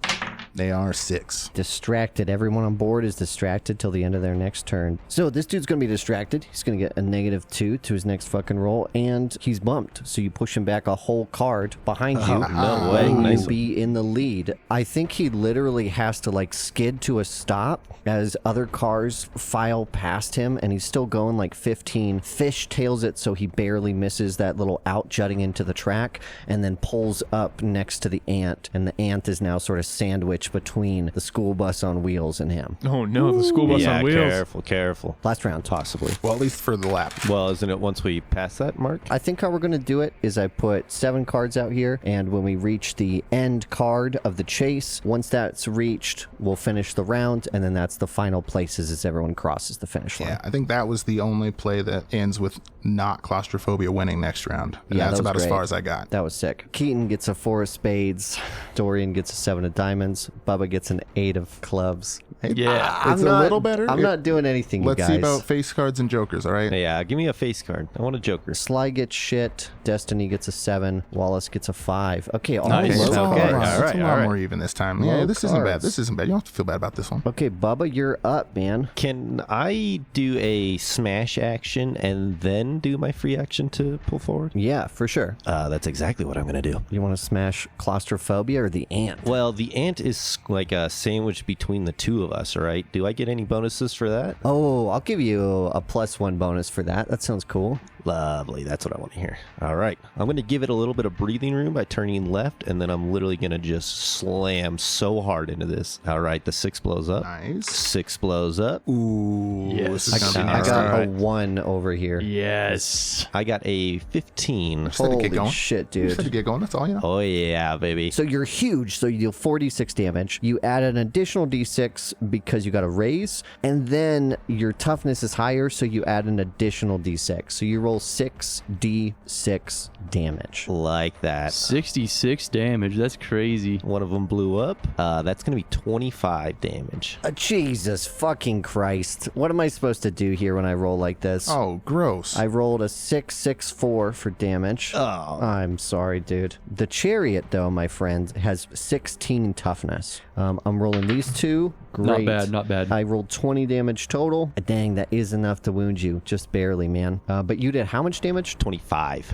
[SPEAKER 3] They are 6.
[SPEAKER 1] Distracted. Everyone on board is distracted till the end of their next turn. So this dude's going to be distracted. He's going to get a -2 to his next fucking roll, and he's bumped. So you push him back a whole card behind you.
[SPEAKER 5] No way.
[SPEAKER 1] And
[SPEAKER 5] Nice.
[SPEAKER 1] you'll be in the lead. I think he literally has to like skid to a stop as other cars file past him, and he's still going like 15. Fish tails it so he barely misses that little out jutting into the track, and then pulls up next to the ant, and the ant is now sort of sandwiched between the school bus on wheels and him.
[SPEAKER 6] Oh no, the school bus
[SPEAKER 5] Yeah,
[SPEAKER 6] on wheels.
[SPEAKER 5] careful.
[SPEAKER 1] Last round, possibly.
[SPEAKER 3] Well, at least for the lap.
[SPEAKER 5] Well, isn't it once we pass that mark?
[SPEAKER 1] I think how we're going to do it is I put 7 cards out here, and when we reach the end card of the chase, once that's reached, we'll finish the round, and then that's the final places as everyone crosses the finish line.
[SPEAKER 3] Yeah, I think that was the only play that ends with not claustrophobia winning next round. And
[SPEAKER 1] Yeah,
[SPEAKER 3] that's
[SPEAKER 1] that was
[SPEAKER 3] about as
[SPEAKER 1] great.
[SPEAKER 3] far as I got.
[SPEAKER 1] That was sick. Keaton gets a 4 of spades. Dorian gets a 7 of diamonds. Bubba gets an 8 of clubs.
[SPEAKER 2] Yeah.
[SPEAKER 3] It's a little better.
[SPEAKER 1] I'm not doing anything, you
[SPEAKER 3] Let's
[SPEAKER 1] guys.
[SPEAKER 3] see about face cards and jokers, all right?
[SPEAKER 5] Yeah, give me a face card. I want a joker.
[SPEAKER 1] Sly gets shit. Destiny gets a 7. Wallace gets a 5. Okay, all
[SPEAKER 2] Nice.
[SPEAKER 1] low
[SPEAKER 3] It's a lot,
[SPEAKER 5] Okay,
[SPEAKER 1] cards.
[SPEAKER 5] all right,
[SPEAKER 3] it's a lot
[SPEAKER 5] all right.
[SPEAKER 3] more even this time.
[SPEAKER 1] Low
[SPEAKER 3] Yeah, this isn't bad.
[SPEAKER 1] cards.
[SPEAKER 3] This isn't bad. You don't have to feel bad about this one.
[SPEAKER 1] Okay, Bubba, you're up, man.
[SPEAKER 5] Can I do a smash action and then do my free action to pull forward?
[SPEAKER 1] Yeah, for sure.
[SPEAKER 5] That's exactly what I'm going to do.
[SPEAKER 1] You want to smash claustrophobia or the ant?
[SPEAKER 5] Well, the ant is like a sandwich between the two of us, all right? Do I get any bonuses for that?
[SPEAKER 1] Oh, I'll give you a +1 bonus for that. That sounds cool.
[SPEAKER 5] Lovely. That's what I want to hear. All right. I'm going to give it a little bit of breathing room by turning left, and then I'm literally going to just slam so hard into this. All right. The 6 blows up.
[SPEAKER 3] Nice.
[SPEAKER 5] 6 blows up.
[SPEAKER 3] Ooh,
[SPEAKER 2] Yes.
[SPEAKER 3] this is gonna be
[SPEAKER 1] I
[SPEAKER 3] nasty.
[SPEAKER 1] got a
[SPEAKER 2] Alright.
[SPEAKER 1] 1 over here.
[SPEAKER 2] Yes.
[SPEAKER 5] I got a 15.
[SPEAKER 3] Just let it get
[SPEAKER 1] Holy
[SPEAKER 3] going.
[SPEAKER 1] shit,
[SPEAKER 3] Just let it
[SPEAKER 1] dude.
[SPEAKER 3] get going. That's all, you know.
[SPEAKER 5] Oh, yeah, baby.
[SPEAKER 1] So you're huge, so you deal 4d6 damage. You add an additional d6 because you got a raise, and then your toughness is higher, so you add an additional d6. So you roll 6d6 damage.
[SPEAKER 5] Like that.
[SPEAKER 2] 66 damage. That's crazy.
[SPEAKER 5] One of them blew up. That's going to be 25 damage.
[SPEAKER 1] Jesus fucking Christ. What am I supposed to do here when I roll like this?
[SPEAKER 3] Oh, gross.
[SPEAKER 1] I rolled a 6/6/4 for damage.
[SPEAKER 5] Oh.
[SPEAKER 1] I'm sorry, dude. The chariot, though, my friend, has 16 toughness. I'm rolling these two. Great.
[SPEAKER 2] Not bad.
[SPEAKER 1] I rolled 20 damage total. Dang, that is enough to wound you. Just barely, man. But you did how much damage?
[SPEAKER 5] 25.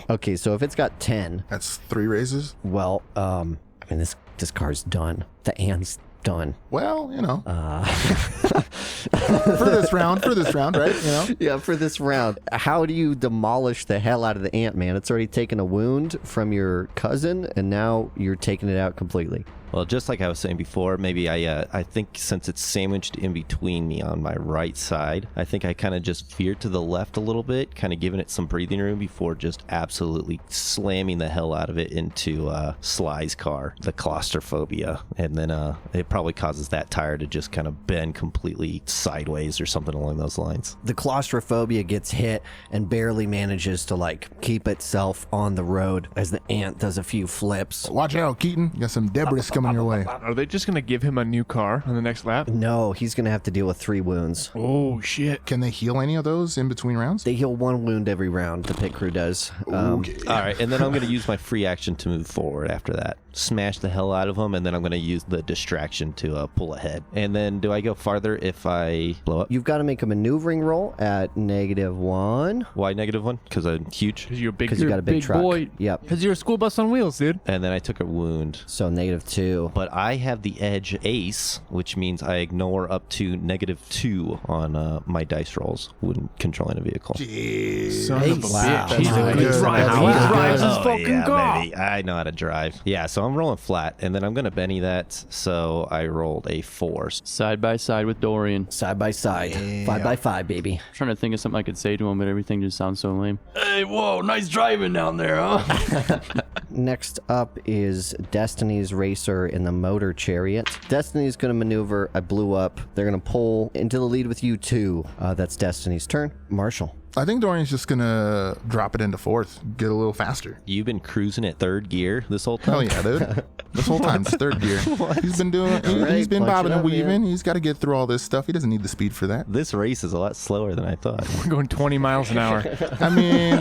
[SPEAKER 1] Okay, so if it's got 10,
[SPEAKER 3] That's 3 raises.
[SPEAKER 1] well, I mean, this car's done. The ant's done?
[SPEAKER 3] Well, for this round, right?
[SPEAKER 1] Yeah, for this round. How do you demolish the hell out of the ant, man? It's already taken a wound from your cousin, and now you're taking it out completely.
[SPEAKER 5] Well, just like I was saying before, maybe I think since it's sandwiched in between me on my right side, I think I kind of just veered to the left a little bit, kind of giving it some breathing room before just absolutely slamming the hell out of it into Sly's car, the claustrophobia. And then it probably causes that tire to just kind of bend completely sideways or something along those lines.
[SPEAKER 1] The claustrophobia gets hit and barely manages to keep itself on the road as the ant does a few flips.
[SPEAKER 3] Watch out, Keaton. You got some debris coming your way.
[SPEAKER 6] Are they just going to give him a new car on the next lap?
[SPEAKER 1] No, he's going to have to deal with 3 wounds.
[SPEAKER 6] Oh, shit.
[SPEAKER 3] Can they heal any of those in between rounds?
[SPEAKER 1] They heal 1 wound every round, the pit crew does.
[SPEAKER 3] Okay.
[SPEAKER 5] All right, and then I'm going to use my free action to move forward after that. Smash the hell out of him, and then I'm going to use the distraction to pull ahead. And then do I go farther if I blow up?
[SPEAKER 1] You've got to make a maneuvering roll at -1.
[SPEAKER 5] Why -1? Because I'm huge.
[SPEAKER 6] Because you're a big,
[SPEAKER 1] Because you got a big truck.
[SPEAKER 2] boy.
[SPEAKER 1] Yep.
[SPEAKER 6] Because you're a school bus on wheels, dude.
[SPEAKER 5] And then I took a wound.
[SPEAKER 1] So -2.
[SPEAKER 5] But I have the edge ace, which means I ignore up to -2 on my dice rolls when controlling a vehicle.
[SPEAKER 3] Jeez.
[SPEAKER 6] Son of a
[SPEAKER 1] Wow.
[SPEAKER 6] bitch. He's a
[SPEAKER 3] Nice.
[SPEAKER 6] good driver.
[SPEAKER 1] Wow.
[SPEAKER 6] He drives his
[SPEAKER 5] Oh,
[SPEAKER 6] fucking
[SPEAKER 5] yeah,
[SPEAKER 6] car.
[SPEAKER 5] baby. I know how to drive. Yeah, so I'm rolling flat, and then I'm going to Benny that, so I rolled a 4.
[SPEAKER 2] Side by side with Dorian.
[SPEAKER 1] Side by side. 5 by 5, baby.
[SPEAKER 2] I'm trying to think of something I could say to him, but everything just sounds so lame. Hey, whoa, nice driving down there, huh?
[SPEAKER 1] Next up is Destiny's Racer in the motor chariot. Destiny's going to maneuver. I blew up. They're going to pull into the lead with you 2. That's Destiny's turn. Marshall.
[SPEAKER 3] I think Dorian's just gonna drop it into 4th, get a little faster.
[SPEAKER 5] You've been cruising at 3rd gear this whole time?
[SPEAKER 3] Hell yeah, dude. This whole time it's 3rd gear. He's been doing.
[SPEAKER 1] Right,
[SPEAKER 3] He's been
[SPEAKER 1] punch
[SPEAKER 3] bobbing
[SPEAKER 1] it
[SPEAKER 3] and
[SPEAKER 1] up,
[SPEAKER 3] weaving.
[SPEAKER 1] man.
[SPEAKER 3] He's got to get through all this stuff. He doesn't need the speed for that.
[SPEAKER 5] This race is a lot slower than I thought.
[SPEAKER 6] We're going 20 miles an hour.
[SPEAKER 3] I mean,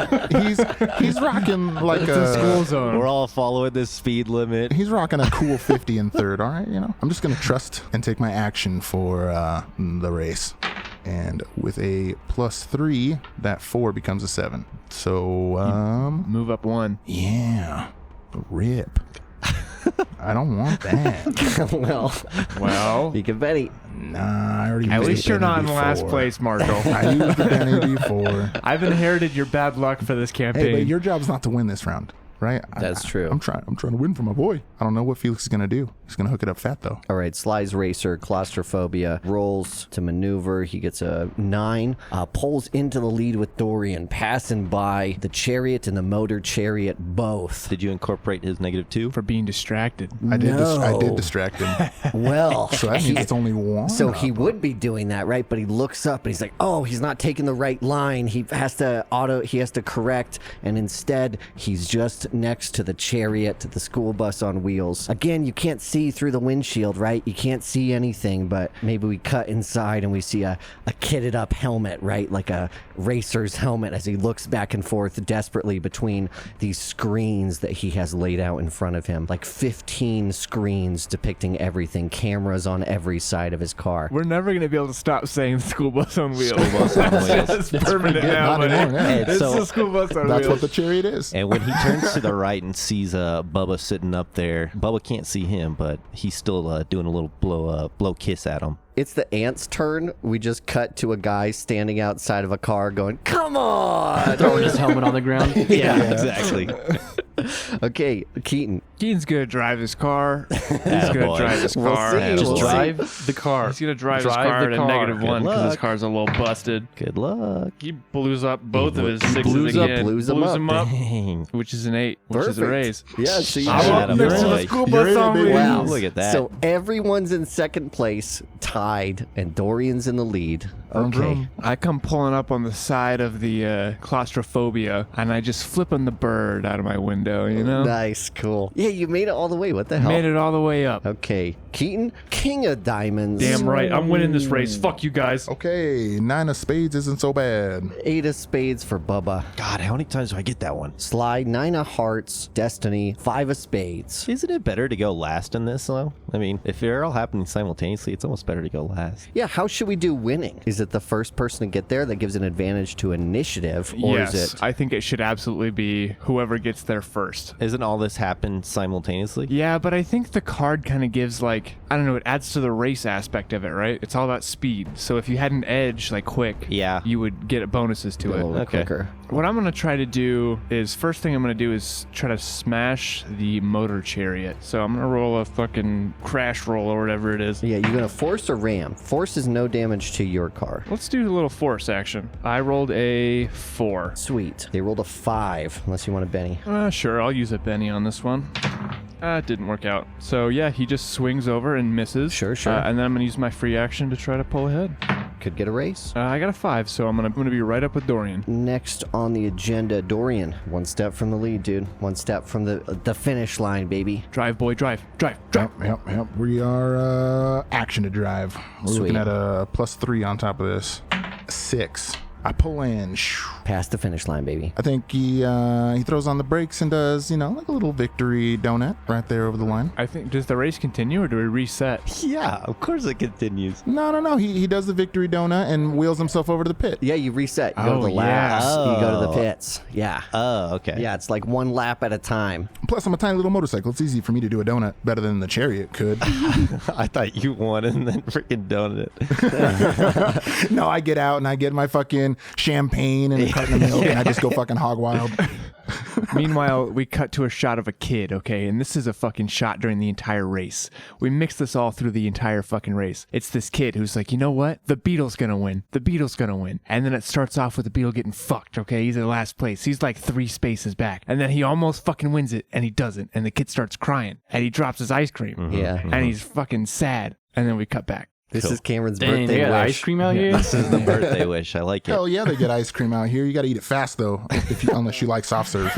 [SPEAKER 3] he's rocking like
[SPEAKER 6] It's a school zone.
[SPEAKER 5] We're all following this speed limit.
[SPEAKER 3] He's rocking a cool 50 in 3rd. All right, I'm just gonna trust and take my action for the race. And with a +3, that 4 becomes a 7. So,
[SPEAKER 6] Move up 1.
[SPEAKER 3] yeah, rip. I don't want that.
[SPEAKER 1] Well, you can bet it.
[SPEAKER 3] Nah, I already
[SPEAKER 6] At
[SPEAKER 3] used
[SPEAKER 6] least
[SPEAKER 3] the
[SPEAKER 6] you're not in
[SPEAKER 3] Benny
[SPEAKER 6] last
[SPEAKER 3] before.
[SPEAKER 6] place, Marshall.
[SPEAKER 3] I used the Benny before.
[SPEAKER 6] I've inherited your bad luck for this campaign.
[SPEAKER 3] Hey, but your job's not to win this round, right?
[SPEAKER 1] That's true.
[SPEAKER 3] I'm trying to win for my boy. I don't know what Felix is gonna do. He's gonna hook it up fat though.
[SPEAKER 1] All right, Sly's Racer, claustrophobia, rolls to maneuver. He gets a 9, pulls into the lead with Dorian, passing by the chariot and the motor chariot both.
[SPEAKER 5] Did you incorporate his -2?
[SPEAKER 6] for being distracted.
[SPEAKER 3] I did
[SPEAKER 1] No.
[SPEAKER 3] distract him.
[SPEAKER 1] Well,
[SPEAKER 3] So that means it's only 1.
[SPEAKER 1] so he would be doing that, right? But he looks up and he's like, "Oh, he's not taking the right line. He has to correct." And instead, he's just next to the chariot, the school bus on wheels. Again, you can't see through the windshield, right? You can't see anything, but maybe we cut inside and we see a kitted up helmet, right? Like a racer's helmet as he looks back and forth desperately between these screens that he has laid out in front of him. Like 15 screens depicting everything, cameras on every side of his car.
[SPEAKER 6] We're never going to be able to stop saying school bus on wheels.
[SPEAKER 5] School bus on wheels.
[SPEAKER 6] It's permanent now,
[SPEAKER 3] Not
[SPEAKER 6] buddy.
[SPEAKER 3] anymore, yeah.
[SPEAKER 6] It's
[SPEAKER 5] So-
[SPEAKER 6] a school bus on
[SPEAKER 3] That's
[SPEAKER 6] wheels.
[SPEAKER 3] what the chariot is.
[SPEAKER 5] And when he turns to the right and sees Bubba sitting up there, Bubba can't see him, but he's still doing a little blow kiss at him.
[SPEAKER 1] It's the ant's turn. We just cut to a guy standing outside of a car going, "Come on!"
[SPEAKER 2] Throwing his helmet on the ground.
[SPEAKER 5] Yeah, exactly.
[SPEAKER 1] Okay, Keaton.
[SPEAKER 6] Keaton's going to drive his car. He's going
[SPEAKER 5] Attaboy.
[SPEAKER 6] to drive his
[SPEAKER 1] We'll
[SPEAKER 6] car.
[SPEAKER 1] see.
[SPEAKER 6] and
[SPEAKER 2] Just
[SPEAKER 1] We'll see.
[SPEAKER 2] drive the car.
[SPEAKER 6] He's going to drive his
[SPEAKER 2] Drive
[SPEAKER 6] car
[SPEAKER 2] the
[SPEAKER 6] at a
[SPEAKER 2] car.
[SPEAKER 6] -1
[SPEAKER 5] Good
[SPEAKER 6] because his
[SPEAKER 5] luck.
[SPEAKER 6] car's a little busted.
[SPEAKER 5] Good luck.
[SPEAKER 6] He blows up both of his
[SPEAKER 1] He
[SPEAKER 6] 6s
[SPEAKER 1] blues up,
[SPEAKER 6] again.
[SPEAKER 1] blues 'em up.
[SPEAKER 5] Dang.
[SPEAKER 6] Which is an 8, which is a
[SPEAKER 1] Perfect.
[SPEAKER 6] raise.
[SPEAKER 1] Yeah, so you
[SPEAKER 6] I'm
[SPEAKER 5] Shut
[SPEAKER 6] up next to the
[SPEAKER 5] boy.
[SPEAKER 6] school
[SPEAKER 3] You're
[SPEAKER 6] bus
[SPEAKER 3] in it,
[SPEAKER 6] on
[SPEAKER 3] baby.
[SPEAKER 6] wheels.
[SPEAKER 1] Wow.
[SPEAKER 5] Look at that.
[SPEAKER 1] So everyone's in second place, tied, and Dorian's in the lead.
[SPEAKER 3] Vroom,
[SPEAKER 1] Okay.
[SPEAKER 3] vroom.
[SPEAKER 6] I come pulling up on the side of the claustrophobia, and I just flipping the bird out of my window, you know?
[SPEAKER 1] Nice, cool. Yeah, you made it all the way. What the hell?
[SPEAKER 6] Made it all the way up.
[SPEAKER 1] Okay, Keaton, king of diamonds.
[SPEAKER 6] Damn right. I'm winning this race. Fuck you guys.
[SPEAKER 3] Okay, 9 of spades isn't so bad.
[SPEAKER 1] 8 of spades for Bubba.
[SPEAKER 5] God, how many times do I get that one?
[SPEAKER 1] Sly, 9 of hearts. Destiny, 5 of spades.
[SPEAKER 5] Isn't it better to go last in this, though? I mean, if they're all happening simultaneously, it's almost better to go last.
[SPEAKER 1] Yeah, how should we do winning? Is it the first person to get there that gives an advantage to initiative, or
[SPEAKER 6] yes,
[SPEAKER 1] is it?
[SPEAKER 6] I think it should absolutely be whoever gets there first.
[SPEAKER 5] Isn't all this happen simultaneously?
[SPEAKER 6] Yeah, but I think the card kind of gives like, I don't know, it adds to the race aspect of it, right? It's all about speed. So if you had an edge like quick,
[SPEAKER 5] Yeah.
[SPEAKER 6] you would get bonuses to
[SPEAKER 1] A little
[SPEAKER 6] it.
[SPEAKER 1] bit quicker.
[SPEAKER 6] What I'm going to try to do is, first thing I'm going to do is try to smash the motor chariot. So I'm going to roll a fucking crash roll or whatever it is.
[SPEAKER 1] Yeah, you're gonna force or ram. Force is no damage to your car.
[SPEAKER 6] Let's do a little force action. I rolled a 4.
[SPEAKER 1] Sweet. They rolled a 5, unless you want a Benny.
[SPEAKER 6] Sure, I'll use a Benny on this one. It didn't work out. So yeah, he just swings over and misses.
[SPEAKER 1] Sure.
[SPEAKER 6] And then I'm gonna use my free action to try to pull ahead.
[SPEAKER 1] Could get a race.
[SPEAKER 6] I got a 5, so I'm gonna be right up with Dorian.
[SPEAKER 1] Next on the agenda, Dorian. One step from the lead, dude. One step from the finish line, baby.
[SPEAKER 6] Drive, boy, drive.
[SPEAKER 3] Yep. We are action to drive. We're
[SPEAKER 1] Sweet.
[SPEAKER 3] looking at a +3 on top of this. 6. I pull in.
[SPEAKER 1] Past the finish line, baby.
[SPEAKER 3] I think he throws on the brakes and does, like a little victory donut right there over the line.
[SPEAKER 6] I think, does the race continue or do we reset?
[SPEAKER 5] Yeah, of course it continues.
[SPEAKER 3] No. He does the victory donut and wheels himself over to the pit.
[SPEAKER 1] Yeah, you reset. You go to the
[SPEAKER 6] yeah.
[SPEAKER 1] laps. You go to the
[SPEAKER 5] Oh.
[SPEAKER 1] pits. Yeah.
[SPEAKER 5] Oh, okay.
[SPEAKER 1] Yeah, it's like one lap at a time.
[SPEAKER 3] Plus, I'm a tiny little motorcycle. It's easy for me to do a donut better than the chariot could.
[SPEAKER 5] I thought you won and then freaking donut it.
[SPEAKER 3] No, I get out and I get my fucking champagne and a carton of milk and I just go fucking hog wild.
[SPEAKER 6] Meanwhile, we cut to a shot of a kid, okay? And this is a fucking shot during the entire race. We mix this all through the entire fucking race. It's this kid who's like, you know what? The Beetle's gonna win. The Beetle's gonna win. And then it starts off with the Beetle getting fucked, okay? He's in last place. He's like 3 spaces back. And then he almost fucking wins it, and he doesn't. And the kid starts crying. And he drops his ice cream.
[SPEAKER 1] Yeah.
[SPEAKER 6] And he's fucking sad. And then we cut back.
[SPEAKER 1] This is Cameron's
[SPEAKER 2] Dang, they
[SPEAKER 1] birthday
[SPEAKER 2] got
[SPEAKER 1] wish.
[SPEAKER 2] ice cream out here?
[SPEAKER 5] This is the birthday wish. I like it.
[SPEAKER 3] Hell yeah, they get ice cream out here. You got to eat it fast though, unless you like soft serve.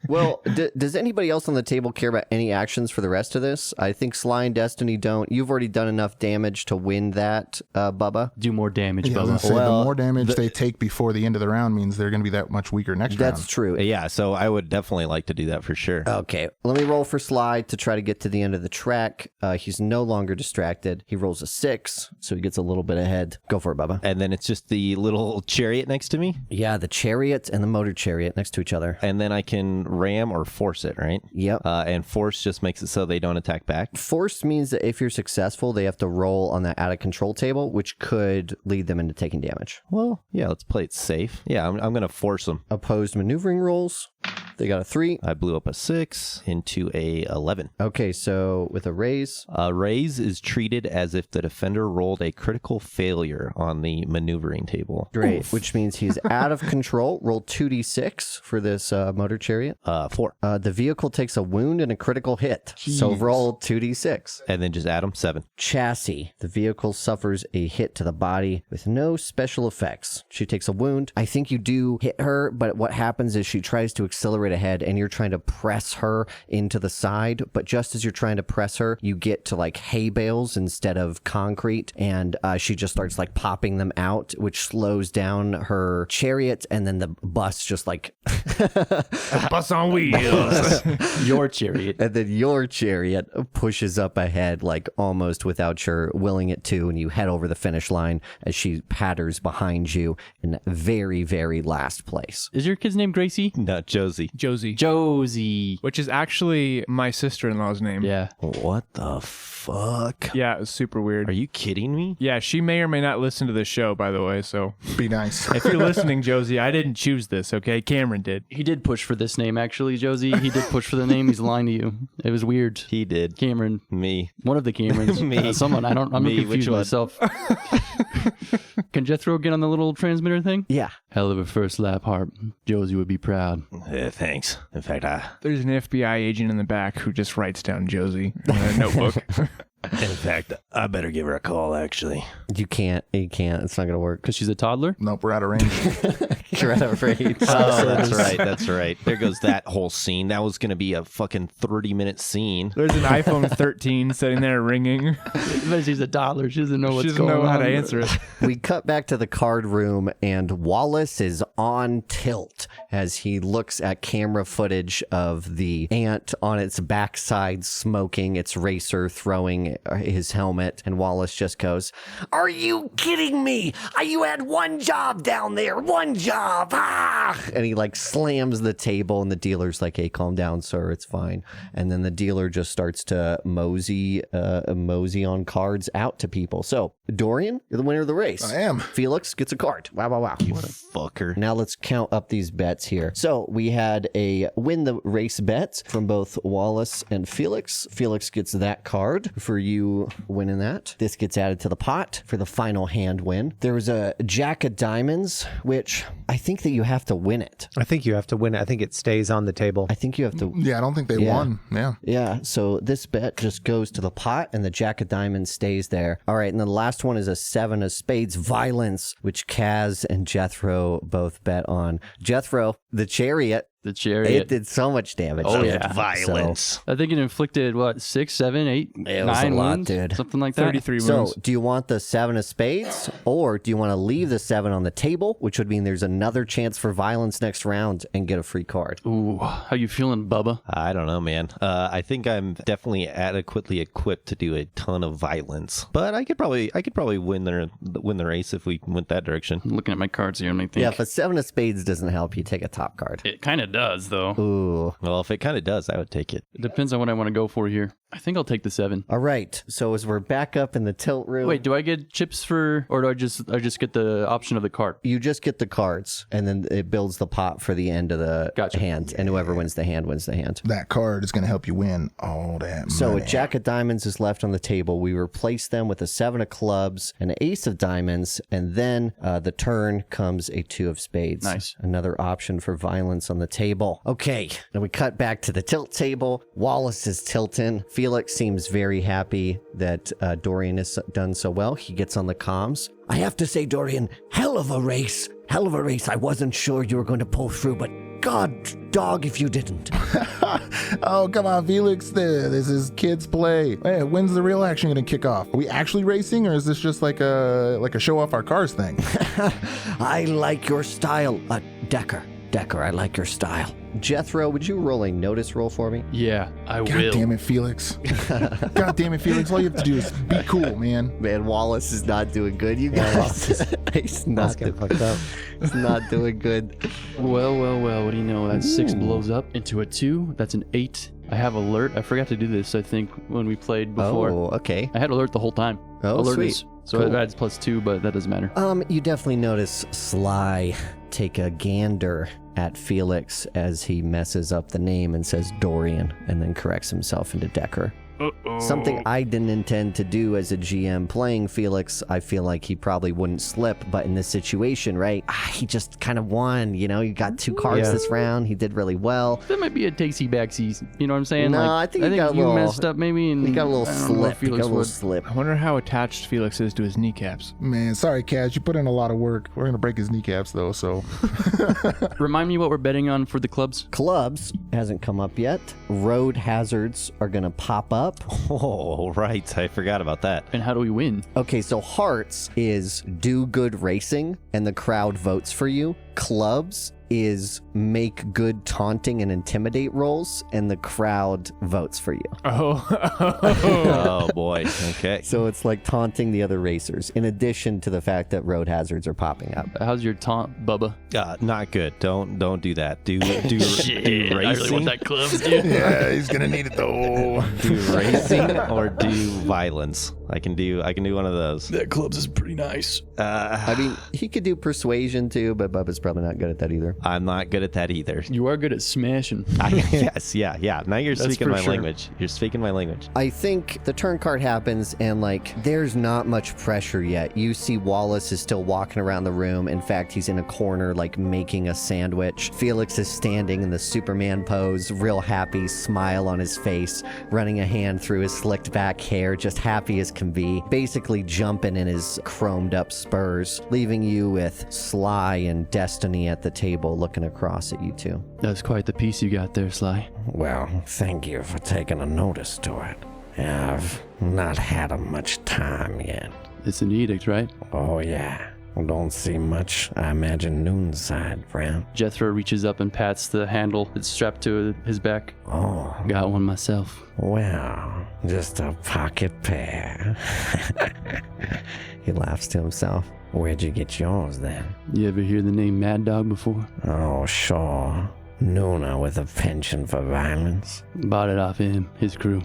[SPEAKER 1] Well, does anybody else on the table care about any actions for the rest of this? I think Sly and Destiny don't. You've already done enough damage to win that, Bubba.
[SPEAKER 2] Do more damage,
[SPEAKER 3] Yeah, I was gonna
[SPEAKER 2] Bubba.
[SPEAKER 3] say,
[SPEAKER 5] Well,
[SPEAKER 3] the more damage they take before the end of the round means they're going to be that much weaker next
[SPEAKER 1] That's
[SPEAKER 3] round.
[SPEAKER 1] true.
[SPEAKER 5] Yeah, so I would definitely like to do that for sure.
[SPEAKER 1] Okay, let me roll for Sly to try to get to the end of the track. He's no longer distracted. He rolls a 6, so he gets a little bit ahead. Go for it, Bubba.
[SPEAKER 5] And then it's just the little chariot next to me.
[SPEAKER 1] Yeah, the chariot and the motor chariot next to each other.
[SPEAKER 5] And then I can ram or force it, right?
[SPEAKER 1] Yep.
[SPEAKER 5] And force just makes it so they don't attack back.
[SPEAKER 1] Force means that if you're successful, they have to roll on that out of control table, which could lead them into taking damage.
[SPEAKER 5] Well, yeah, let's play it safe. Yeah, I'm going to force them.
[SPEAKER 1] Opposed maneuvering rolls. They got a 3.
[SPEAKER 5] I blew up a 6 into a 11.
[SPEAKER 1] Okay, so with a raise.
[SPEAKER 5] A raise is treated as if the defender rolled a critical failure on the maneuvering table.
[SPEAKER 1] Great, which means he's out of control. Roll 2d6 for this motor chariot.
[SPEAKER 5] 4.
[SPEAKER 1] The vehicle takes a wound and a critical hit. So
[SPEAKER 3] Jeez.
[SPEAKER 1] roll 2d6.
[SPEAKER 5] And then just add them 7.
[SPEAKER 1] Chassis. The vehicle suffers a hit to the body with no special effects. She takes a wound. I think you do hit her, but what happens is she tries to accelerate ahead and you're trying to press her into the side. But just as you're trying to press her, you get to like hay bales instead of concrete. And she just starts like popping them out, which slows down her chariot. And then the bus just like
[SPEAKER 6] Bus on wheels.
[SPEAKER 2] Your chariot.
[SPEAKER 1] and then your chariot pushes up ahead, like almost without your willing it to, and you head over the finish line as she patters behind you in very, very last place.
[SPEAKER 2] Is your kid's name Gracie?
[SPEAKER 5] Not Josie.
[SPEAKER 6] Josie.
[SPEAKER 2] Josie.
[SPEAKER 6] Which is actually my sister-in-law's name.
[SPEAKER 2] Yeah.
[SPEAKER 5] What the fuck?
[SPEAKER 6] Yeah, it was super weird.
[SPEAKER 5] Are you kidding me?
[SPEAKER 6] Yeah, she may or may not listen to this show, by the way, so
[SPEAKER 3] Be nice.
[SPEAKER 6] if you're listening, Josie, I didn't choose this, okay? Cameron did.
[SPEAKER 2] He did push for this name, actually, Josie. He did push for the name. He's lying to you. It was weird.
[SPEAKER 5] He did.
[SPEAKER 2] Cameron.
[SPEAKER 5] Me.
[SPEAKER 2] One of the Camerons.
[SPEAKER 5] Me.
[SPEAKER 2] Someone. I'm
[SPEAKER 5] Me, which
[SPEAKER 2] confused
[SPEAKER 5] one?
[SPEAKER 2] myself. Can Jethro get on the little transmitter thing?
[SPEAKER 1] Yeah.
[SPEAKER 2] Hell of a first lap, Harp. Josie would be proud.
[SPEAKER 5] Thanks. In fact,
[SPEAKER 6] There's an FBI agent in the back who just writes down Josie in a notebook.
[SPEAKER 5] I better give her a call, actually.
[SPEAKER 1] You can't. It's not going to work.
[SPEAKER 2] Because she's a toddler?
[SPEAKER 3] Nope, we're out of range.
[SPEAKER 1] You're out of range.
[SPEAKER 5] Oh, that's right. There goes that whole scene. That was going to be a fucking 30-minute scene.
[SPEAKER 6] There's an iPhone 13 sitting there ringing.
[SPEAKER 2] But she's a toddler. She doesn't know what's
[SPEAKER 6] She doesn't
[SPEAKER 2] going
[SPEAKER 6] know
[SPEAKER 2] on.
[SPEAKER 6] how to answer it.
[SPEAKER 1] We cut back to the card room, and Wallace is on tilt as he looks at camera footage of the ant on its backside smoking, its racer throwing his helmet, and Wallace just goes, "Are you kidding me? You had one job down there, one job!" And he like slams the table, and the dealer's like, "Hey, calm down, sir, it's fine." And then the dealer just starts to mosey on cards out to people. So, Dorian, you're the winner of the race.
[SPEAKER 3] I am.
[SPEAKER 1] Felix gets a card. Wow, wow, wow.
[SPEAKER 5] What a fucker.
[SPEAKER 1] Now let's count up these bets here. So we had a win the race bet from both Wallace and Felix. Felix gets that card for you winning that. This gets added to the pot for the final hand win. There was a Jack of Diamonds, which I think that you have to win it.
[SPEAKER 4] I think you have to win it. I think it stays on the table.
[SPEAKER 1] I think you have to.
[SPEAKER 3] Yeah, I don't think they won. Yeah.
[SPEAKER 1] Yeah, so this bet just goes to the pot and the Jack of Diamonds stays there. All right, and the last one is a 7 of Spades, Violence, which Kaz and Jethro both bet on. Jethro, the chariot.
[SPEAKER 2] The chariot.
[SPEAKER 1] It did so much damage.
[SPEAKER 2] Oh,
[SPEAKER 1] dude.
[SPEAKER 2] yeah.
[SPEAKER 5] Violence.
[SPEAKER 1] So,
[SPEAKER 2] I think it inflicted, 6, 7, 8,
[SPEAKER 1] It was
[SPEAKER 2] 9
[SPEAKER 1] a lot,
[SPEAKER 2] wounds?
[SPEAKER 1] dude.
[SPEAKER 2] Something like that.
[SPEAKER 6] 33
[SPEAKER 1] so
[SPEAKER 6] wounds.
[SPEAKER 1] do you want the 7 of Spades, or do you want to leave the 7 on the table, which would mean there's another chance for violence next round and get a free card?
[SPEAKER 2] Ooh, how you feeling, Bubba?
[SPEAKER 5] I don't know, man. I think I'm definitely adequately equipped to do a ton of violence, but I could probably win the race if we went that direction.
[SPEAKER 2] I'm looking at my cards here and I think
[SPEAKER 1] Yeah, if a 7 of Spades doesn't help, you take a top card.
[SPEAKER 2] it kind of does, though.
[SPEAKER 1] Ooh.
[SPEAKER 5] Well, if it kind of does, I would take it.
[SPEAKER 2] It depends on what I want to go for here. I think I'll take the 7.
[SPEAKER 1] All right. So as we're back up in the tilt room.
[SPEAKER 2] Wait, do I get chips or do I just get the option of the card?
[SPEAKER 1] You just get the cards, and then it builds the pot for the end of the
[SPEAKER 2] Gotcha.
[SPEAKER 1] hand, and whoever wins the hand wins the hand.
[SPEAKER 3] That card is going to help you win all that
[SPEAKER 1] So
[SPEAKER 3] money.
[SPEAKER 1] a Jack of Diamonds is left on the table. We replace them with a 7 of Clubs, an Ace of Diamonds, and then the turn comes a 2 of Spades.
[SPEAKER 2] Nice.
[SPEAKER 1] Another option for violence on the table. Okay, now we cut back to the tilt table. Wallace is tilting. Felix seems very happy that Dorian has done so well. He gets on the comms. "I have to say, Dorian, hell of a race. Hell of a race. I wasn't sure you were going to pull through, but God dog if you didn't."
[SPEAKER 3] Oh, come on, Felix. This is kids play. Hey, when's the real action going to kick off? Are we actually racing, or is this just like a show off our cars thing?
[SPEAKER 1] I like your style. Decker, I like your style. Jethro, would you roll a notice roll for me?
[SPEAKER 2] Yeah, I
[SPEAKER 3] God
[SPEAKER 2] will.
[SPEAKER 3] damn it, Felix. God damn it, Felix. All you have to do is be cool, man.
[SPEAKER 1] Man, Wallace is not doing good, you guys. He's
[SPEAKER 4] That's
[SPEAKER 1] not,
[SPEAKER 4] getting fucked up.
[SPEAKER 1] he's not doing good.
[SPEAKER 2] Well, what do you know? That 6 blows up into a 2. That's an 8. I have alert. I forgot to do this, I think, when we played before.
[SPEAKER 1] Oh, okay.
[SPEAKER 2] I had alert the whole time.
[SPEAKER 1] Oh,
[SPEAKER 2] Alertness.
[SPEAKER 1] sweet.
[SPEAKER 2] So
[SPEAKER 1] Cool.
[SPEAKER 2] it adds +2, but that doesn't matter.
[SPEAKER 1] You definitely notice Sly take a gander at Felix as he messes up the name and says Dorian, and then corrects himself into Decker. Something I didn't intend to do as a GM playing Felix. I feel like he probably wouldn't slip, but in this situation, right? He just kind of won. You know, he got 2 cards
[SPEAKER 4] Yeah.
[SPEAKER 1] this round. He did really well.
[SPEAKER 2] That might be a tasty backsy. You know what I'm saying?
[SPEAKER 1] No,
[SPEAKER 2] like,
[SPEAKER 1] I think he got a
[SPEAKER 2] you
[SPEAKER 1] little-
[SPEAKER 2] messed up maybe, and
[SPEAKER 1] He got a little
[SPEAKER 2] I don't know if
[SPEAKER 1] slip. He got
[SPEAKER 2] Felix
[SPEAKER 1] a little
[SPEAKER 2] would.
[SPEAKER 1] slip.
[SPEAKER 6] I wonder how attached Felix is to his kneecaps.
[SPEAKER 3] Man, sorry, Kaz. You put in a lot of work. We're going to break his kneecaps, though, so.
[SPEAKER 2] Remind me what we're betting on for the clubs.
[SPEAKER 1] Clubs hasn't come up yet. Road hazards are going to pop up.
[SPEAKER 5] Oh, right. I forgot about that.
[SPEAKER 2] And how do we win?
[SPEAKER 1] Okay, so hearts is do good racing and the crowd votes for you. Clubs is make good taunting and intimidate rolls and the crowd votes for you.
[SPEAKER 5] Oh, boy. Okay.
[SPEAKER 1] So it's like taunting the other racers in addition to the fact that road hazards are popping up.
[SPEAKER 2] How's your taunt, Bubba?
[SPEAKER 5] Not good. Don't do that. Do
[SPEAKER 2] Shit,
[SPEAKER 5] do
[SPEAKER 2] I really
[SPEAKER 5] racing.
[SPEAKER 2] want that clubs, dude.
[SPEAKER 3] Yeah, he's going to need it, though.
[SPEAKER 5] Do racing or do violence. I can do one of those.
[SPEAKER 2] That clubs is pretty nice.
[SPEAKER 1] I mean, he could do persuasion too, but Bubba's probably not good at that either.
[SPEAKER 5] I'm not good at that either.
[SPEAKER 2] You are good at smashing.
[SPEAKER 5] Yes, yeah. Now you're
[SPEAKER 2] That's
[SPEAKER 5] speaking
[SPEAKER 2] for
[SPEAKER 5] my
[SPEAKER 2] sure.
[SPEAKER 5] language. You're speaking my language.
[SPEAKER 1] I think the turn card happens and like there's not much pressure yet. You see Wallace is still walking around the room. In fact, he's in a corner like making a sandwich. Felix is standing in the Superman pose, real happy, smile on his face, running a hand through his slicked back hair, just happy as can be, basically jumping in his chromed up spurs, leaving you with Sly and Destiny at the table looking across at you two.
[SPEAKER 2] That's quite the piece you got there, Sly.
[SPEAKER 7] Well, thank you for taking a notice to it. I've not had much time yet.
[SPEAKER 2] It's an edict, right?
[SPEAKER 7] Oh, yeah. Don't see much. I imagine noonside, friend.
[SPEAKER 2] Jethro reaches up and pats the handle that's strapped to his back.
[SPEAKER 7] Oh,
[SPEAKER 2] Got one myself.
[SPEAKER 7] well, just a pocket pair.
[SPEAKER 1] He laughs to himself.
[SPEAKER 7] Where'd you get yours then?
[SPEAKER 2] You ever hear the name Mad Dog before?
[SPEAKER 7] Oh, sure. Nuna with a penchant for violence.
[SPEAKER 2] Bought it off him, his crew.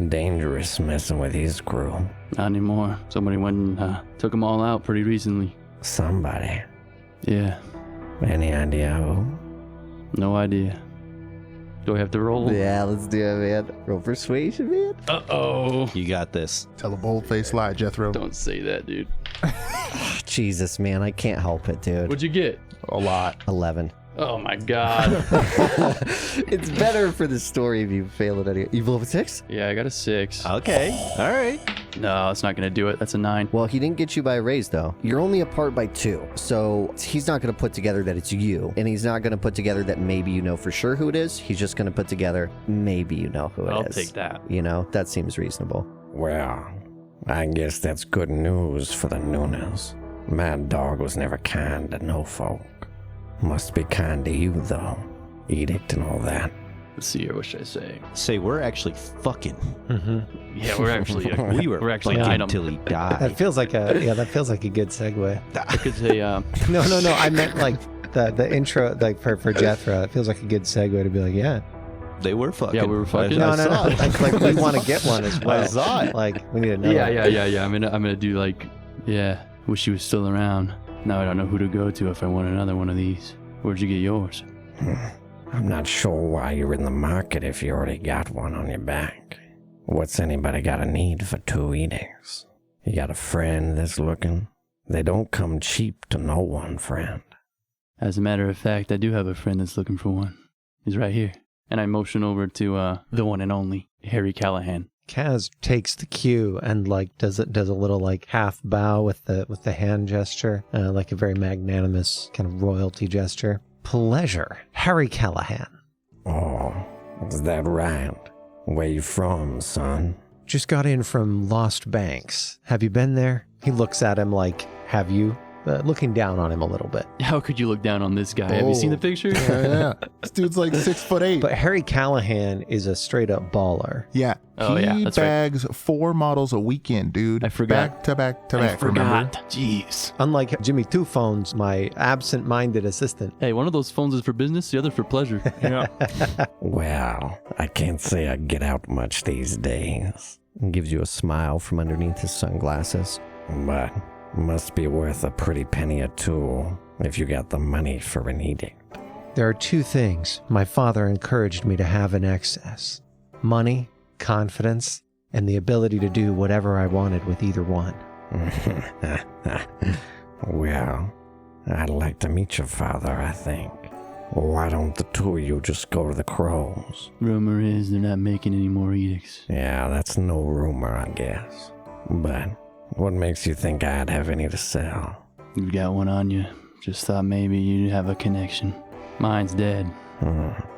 [SPEAKER 7] Dangerous messing with his crew.
[SPEAKER 2] Not anymore. Somebody went and took them all out pretty recently.
[SPEAKER 7] Somebody.
[SPEAKER 2] Yeah,
[SPEAKER 7] Any idea who?
[SPEAKER 2] no idea. Do I have to roll?
[SPEAKER 1] Yeah, let's do it, man. Roll persuasion, man.
[SPEAKER 2] Uh-oh.
[SPEAKER 5] You got this.
[SPEAKER 3] Tell a bold-faced lie, Jethro.
[SPEAKER 2] Don't say that, dude.
[SPEAKER 1] Jesus, man, I can't help it, dude.
[SPEAKER 2] What'd you get?
[SPEAKER 3] A lot.
[SPEAKER 1] 11.
[SPEAKER 2] Oh my god.
[SPEAKER 1] It's better for the story if you fail it anyway. You blow up a 6?
[SPEAKER 2] Yeah, I got a 6.
[SPEAKER 5] Okay. All right.
[SPEAKER 2] No, it's not gonna do it. That's a 9.
[SPEAKER 1] Well, he didn't get you by a raise, though. You're only apart by 2. So he's not going to put together that it's you. And he's not going to put together that maybe you know for sure who it is. He's just going to put together maybe you know who it
[SPEAKER 2] I'll
[SPEAKER 1] is.
[SPEAKER 2] take that.
[SPEAKER 1] You know, that seems reasonable.
[SPEAKER 7] Well, I guess that's good news for the Nunas. Mad Dog was never kind to no folk. Must be kind to you, though. Edict and all that.
[SPEAKER 2] Let's see here. What should I say?
[SPEAKER 5] Say we're actually fucking.
[SPEAKER 2] Yeah, we're actually
[SPEAKER 5] We're
[SPEAKER 2] actually
[SPEAKER 5] fucking
[SPEAKER 2] item.
[SPEAKER 5] until he died.
[SPEAKER 4] That feels like a good segue.
[SPEAKER 2] I could say
[SPEAKER 4] No. I meant like the intro, like for Jethro. It feels like a good segue to be like, yeah.
[SPEAKER 5] They were fucking.
[SPEAKER 2] Yeah, we were fucking.
[SPEAKER 4] No.
[SPEAKER 5] saw it.
[SPEAKER 4] Like we want to get one as well.
[SPEAKER 5] I saw it.
[SPEAKER 4] Like we need to know.
[SPEAKER 2] Yeah. I'm gonna do like, yeah. Wish he was still around. Now I don't know who to go to if I want another one of these. Where'd you get yours?
[SPEAKER 7] I'm not sure why you're in the market if you already got one on your back. What's anybody got a need for 2 edicts? You got a friend that's looking? They don't come cheap to no one, friend.
[SPEAKER 2] As a matter of fact, I do have a friend that's looking for one. He's right here. And I motion over to the one and only Harry Callahan.
[SPEAKER 4] Kaz takes the cue and like does a little like half bow with the hand gesture, like a very magnanimous kind of royalty gesture. Pleasure, Harry Callahan.
[SPEAKER 7] Oh, is that right? Where you from, son?
[SPEAKER 4] Just got in from Lost Banks. Have you been there? He looks at him like, have you? Looking down on him a little bit.
[SPEAKER 2] How could you look down on this guy? Have you seen the picture?
[SPEAKER 3] Yeah. This dude's like 6'8".
[SPEAKER 4] But Harry Callahan is a straight up baller.
[SPEAKER 3] Yeah.
[SPEAKER 2] Oh,
[SPEAKER 3] he
[SPEAKER 2] yeah, that's right.
[SPEAKER 3] bags 4 models a weekend, dude.
[SPEAKER 2] I forgot.
[SPEAKER 3] Back to back to
[SPEAKER 2] I
[SPEAKER 3] back, remember?
[SPEAKER 2] forgot. Jeez.
[SPEAKER 4] Unlike Jimmy Two Phones, my absent-minded assistant.
[SPEAKER 2] Hey, one of those phones is for business, the other for pleasure.
[SPEAKER 6] Yeah.
[SPEAKER 7] Well, I can't say I get out much these days.
[SPEAKER 1] And gives you a smile from underneath his sunglasses.
[SPEAKER 7] But must be worth a pretty penny or 2 if you got the money for an edict.
[SPEAKER 4] There are 2 things my father encouraged me to have in excess: money, confidence, and the ability to do whatever I wanted with either one.
[SPEAKER 7] Well, I'd like to meet your father, I think. Why don't the 2 of you just go to the Crows?
[SPEAKER 2] Rumor is they're not making any more edicts.
[SPEAKER 7] Yeah, that's no rumor, I guess. But what makes you think I'd have any to sell?
[SPEAKER 2] You've got one on you. Just thought maybe you'd have a connection. Mine's dead.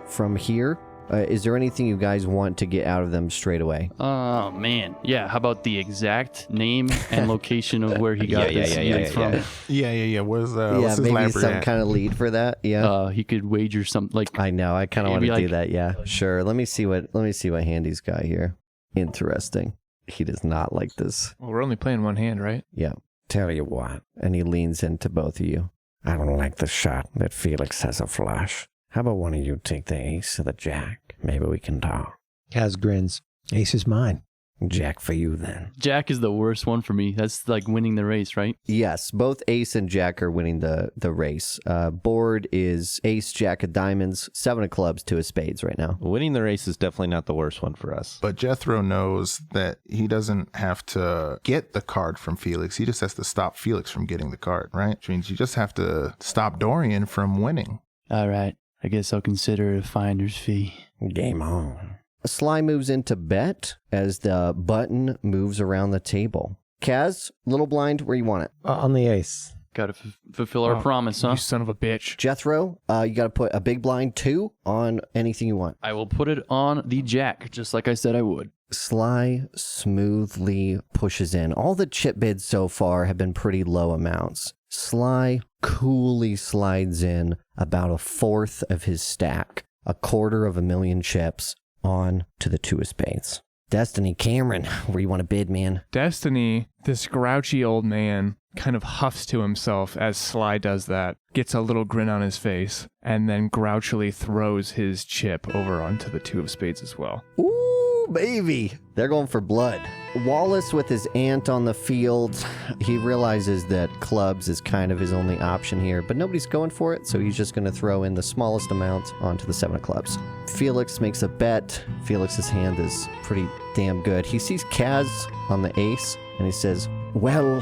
[SPEAKER 1] From here, is there anything you guys want to get out of them straight away?
[SPEAKER 2] Oh, man. Yeah, how about the exact name and location of where he got this edict from?
[SPEAKER 3] Yeah. What's
[SPEAKER 1] Yeah,
[SPEAKER 3] his
[SPEAKER 1] maybe
[SPEAKER 3] lab
[SPEAKER 1] some
[SPEAKER 3] at?
[SPEAKER 1] kind of lead for that. Yeah.
[SPEAKER 2] He could wager some, like,
[SPEAKER 1] I know. I kind of want
[SPEAKER 2] maybe
[SPEAKER 1] to do
[SPEAKER 2] like-
[SPEAKER 1] that. Yeah, sure. Let me see what Handy's got here. Interesting. He does not like this.
[SPEAKER 6] Well, we're only playing one hand, right?
[SPEAKER 1] Yeah.
[SPEAKER 7] Tell you what,
[SPEAKER 1] And he leans into both of you.
[SPEAKER 7] I don't like the shot that Felix has a flush. How about one of you take the ace or the jack? Maybe we can talk.
[SPEAKER 4] Kaz grins. Ace is mine.
[SPEAKER 7] Jack for you then.
[SPEAKER 2] Jack is the worst one for me. That's like winning the race, right?
[SPEAKER 1] Yes, both Ace and Jack are winning the race. Board is Ace, Jack of Diamonds, 7 of Clubs, 2 of Spades right now.
[SPEAKER 5] Winning the race is definitely not the worst one for us.
[SPEAKER 3] But Jethro knows that he doesn't have to get the card from Felix. He just has to stop Felix from getting the card, right? Which means you just have to stop Dorian from winning.
[SPEAKER 2] All right. I guess I'll consider it a finder's fee.
[SPEAKER 7] Game on.
[SPEAKER 1] Sly moves into bet as the button moves around the table. Kaz, little blind, where you want it?
[SPEAKER 4] On the ace.
[SPEAKER 2] Gotta fulfill our promise, huh?
[SPEAKER 6] You son of a bitch.
[SPEAKER 1] Jethro, you got to put a big blind 2 on anything you want.
[SPEAKER 2] I will put it on the jack, just like I said I would.
[SPEAKER 1] Sly smoothly pushes in. All the chip bids so far have been pretty low amounts. Sly coolly slides in about 1/4 of his stack, 250,000 chips, on to the 2 of spades. Destiny, Cameron, where you want to bid, man?
[SPEAKER 6] Destiny, this grouchy old man, kind of huffs to himself as Sly does that, gets a little grin on his face, and then grouchily throws his chip over onto the 2 of spades as well.
[SPEAKER 1] Ooh, baby. They're going for blood. Wallace with his aunt on the field. He realizes that clubs is kind of his only option here, but nobody's going for it, so he's just going to throw in the smallest amount onto the 7 of clubs. Felix makes a bet. Felix's hand is pretty damn good. He sees Kaz on the ace, and he says,
[SPEAKER 7] Well,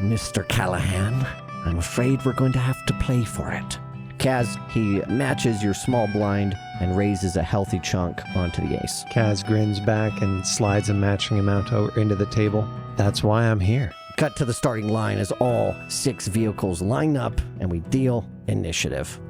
[SPEAKER 7] Mr. Callahan, I'm afraid we're going to have to play for it.
[SPEAKER 1] Kaz, he matches your small blind and raises a healthy chunk onto the ace.
[SPEAKER 4] Kaz grins back and slides a matching amount over into the table. That's why I'm here.
[SPEAKER 1] Cut to the starting line as all 6 vehicles line up and we deal initiative.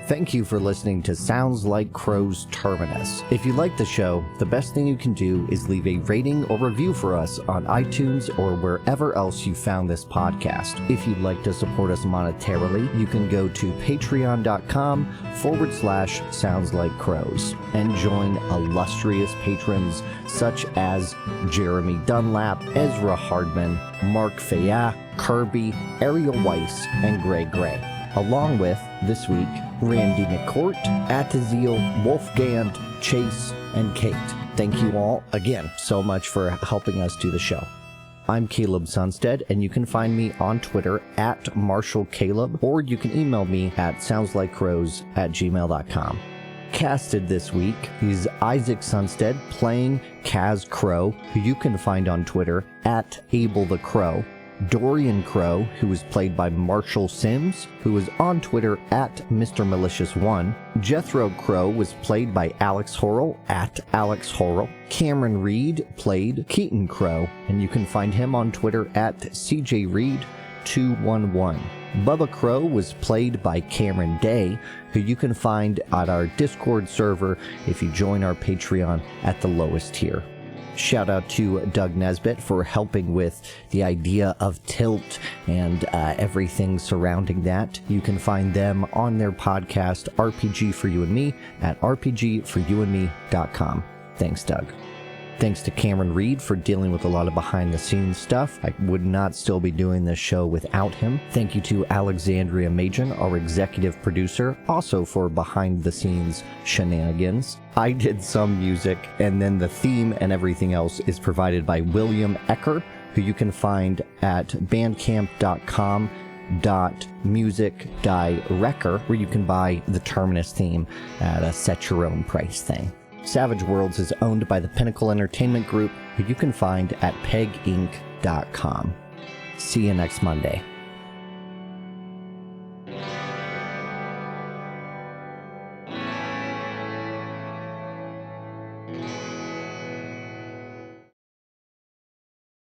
[SPEAKER 1] Thank you for listening to Sounds Like Crow's Terminus. If you like the show, the best thing you can do is leave a rating or review for us on iTunes or wherever else you found this podcast. If you'd like to support us monetarily, you can go to patreon.com/Sounds Like Crows and join illustrious patrons such as Jeremy Dunlap, Ezra Hardman, Mark Fayat, Kirby, Ariel Weiss, and Greg Gray. Along with, this week, Randy McCourt, Ataziel, Wolfgang, Chase, and Kate. Thank you all again so much for helping us do the show. I'm Caleb Sunstead, and you can find me on Twitter at MarshallCaleb, or you can email me at soundslikecrows@gmail.com. Casted this week is Isaac Sunstead playing Kaz Crow, who you can find on Twitter at AbleTheCrow. Dorian Crow, who was played by Marshall Sims, who was on Twitter at MrMalicious1. Jethro Crow was played by Alex Horrell at Alex Horrell. Cameron Reed played Keaton Crow, and you can find him on Twitter at CJReed211. Bubba Crow was played by Cameron Day, who you can find at our Discord server if you join our Patreon at the lowest tier. Shout out to Doug Nesbitt for helping with the idea of Tilt and everything surrounding that. You can find them on their podcast, RPG for You and Me, at rpgforyouandme.com. Thanks, Doug. Thanks to Cameron Reed for dealing with a lot of behind-the-scenes stuff. I would not still be doing this show without him. Thank you to Alexandria Majan, our executive producer, also for behind-the-scenes shenanigans. I did some music, and then the theme and everything else is provided by William Ecker, who you can find at bandcamp.com/music-wrecker, where you can buy the Terminus theme at a set-your-own-price thing. Savage Worlds is owned by the Pinnacle Entertainment Group, who you can find at peginc.com. See you next Monday.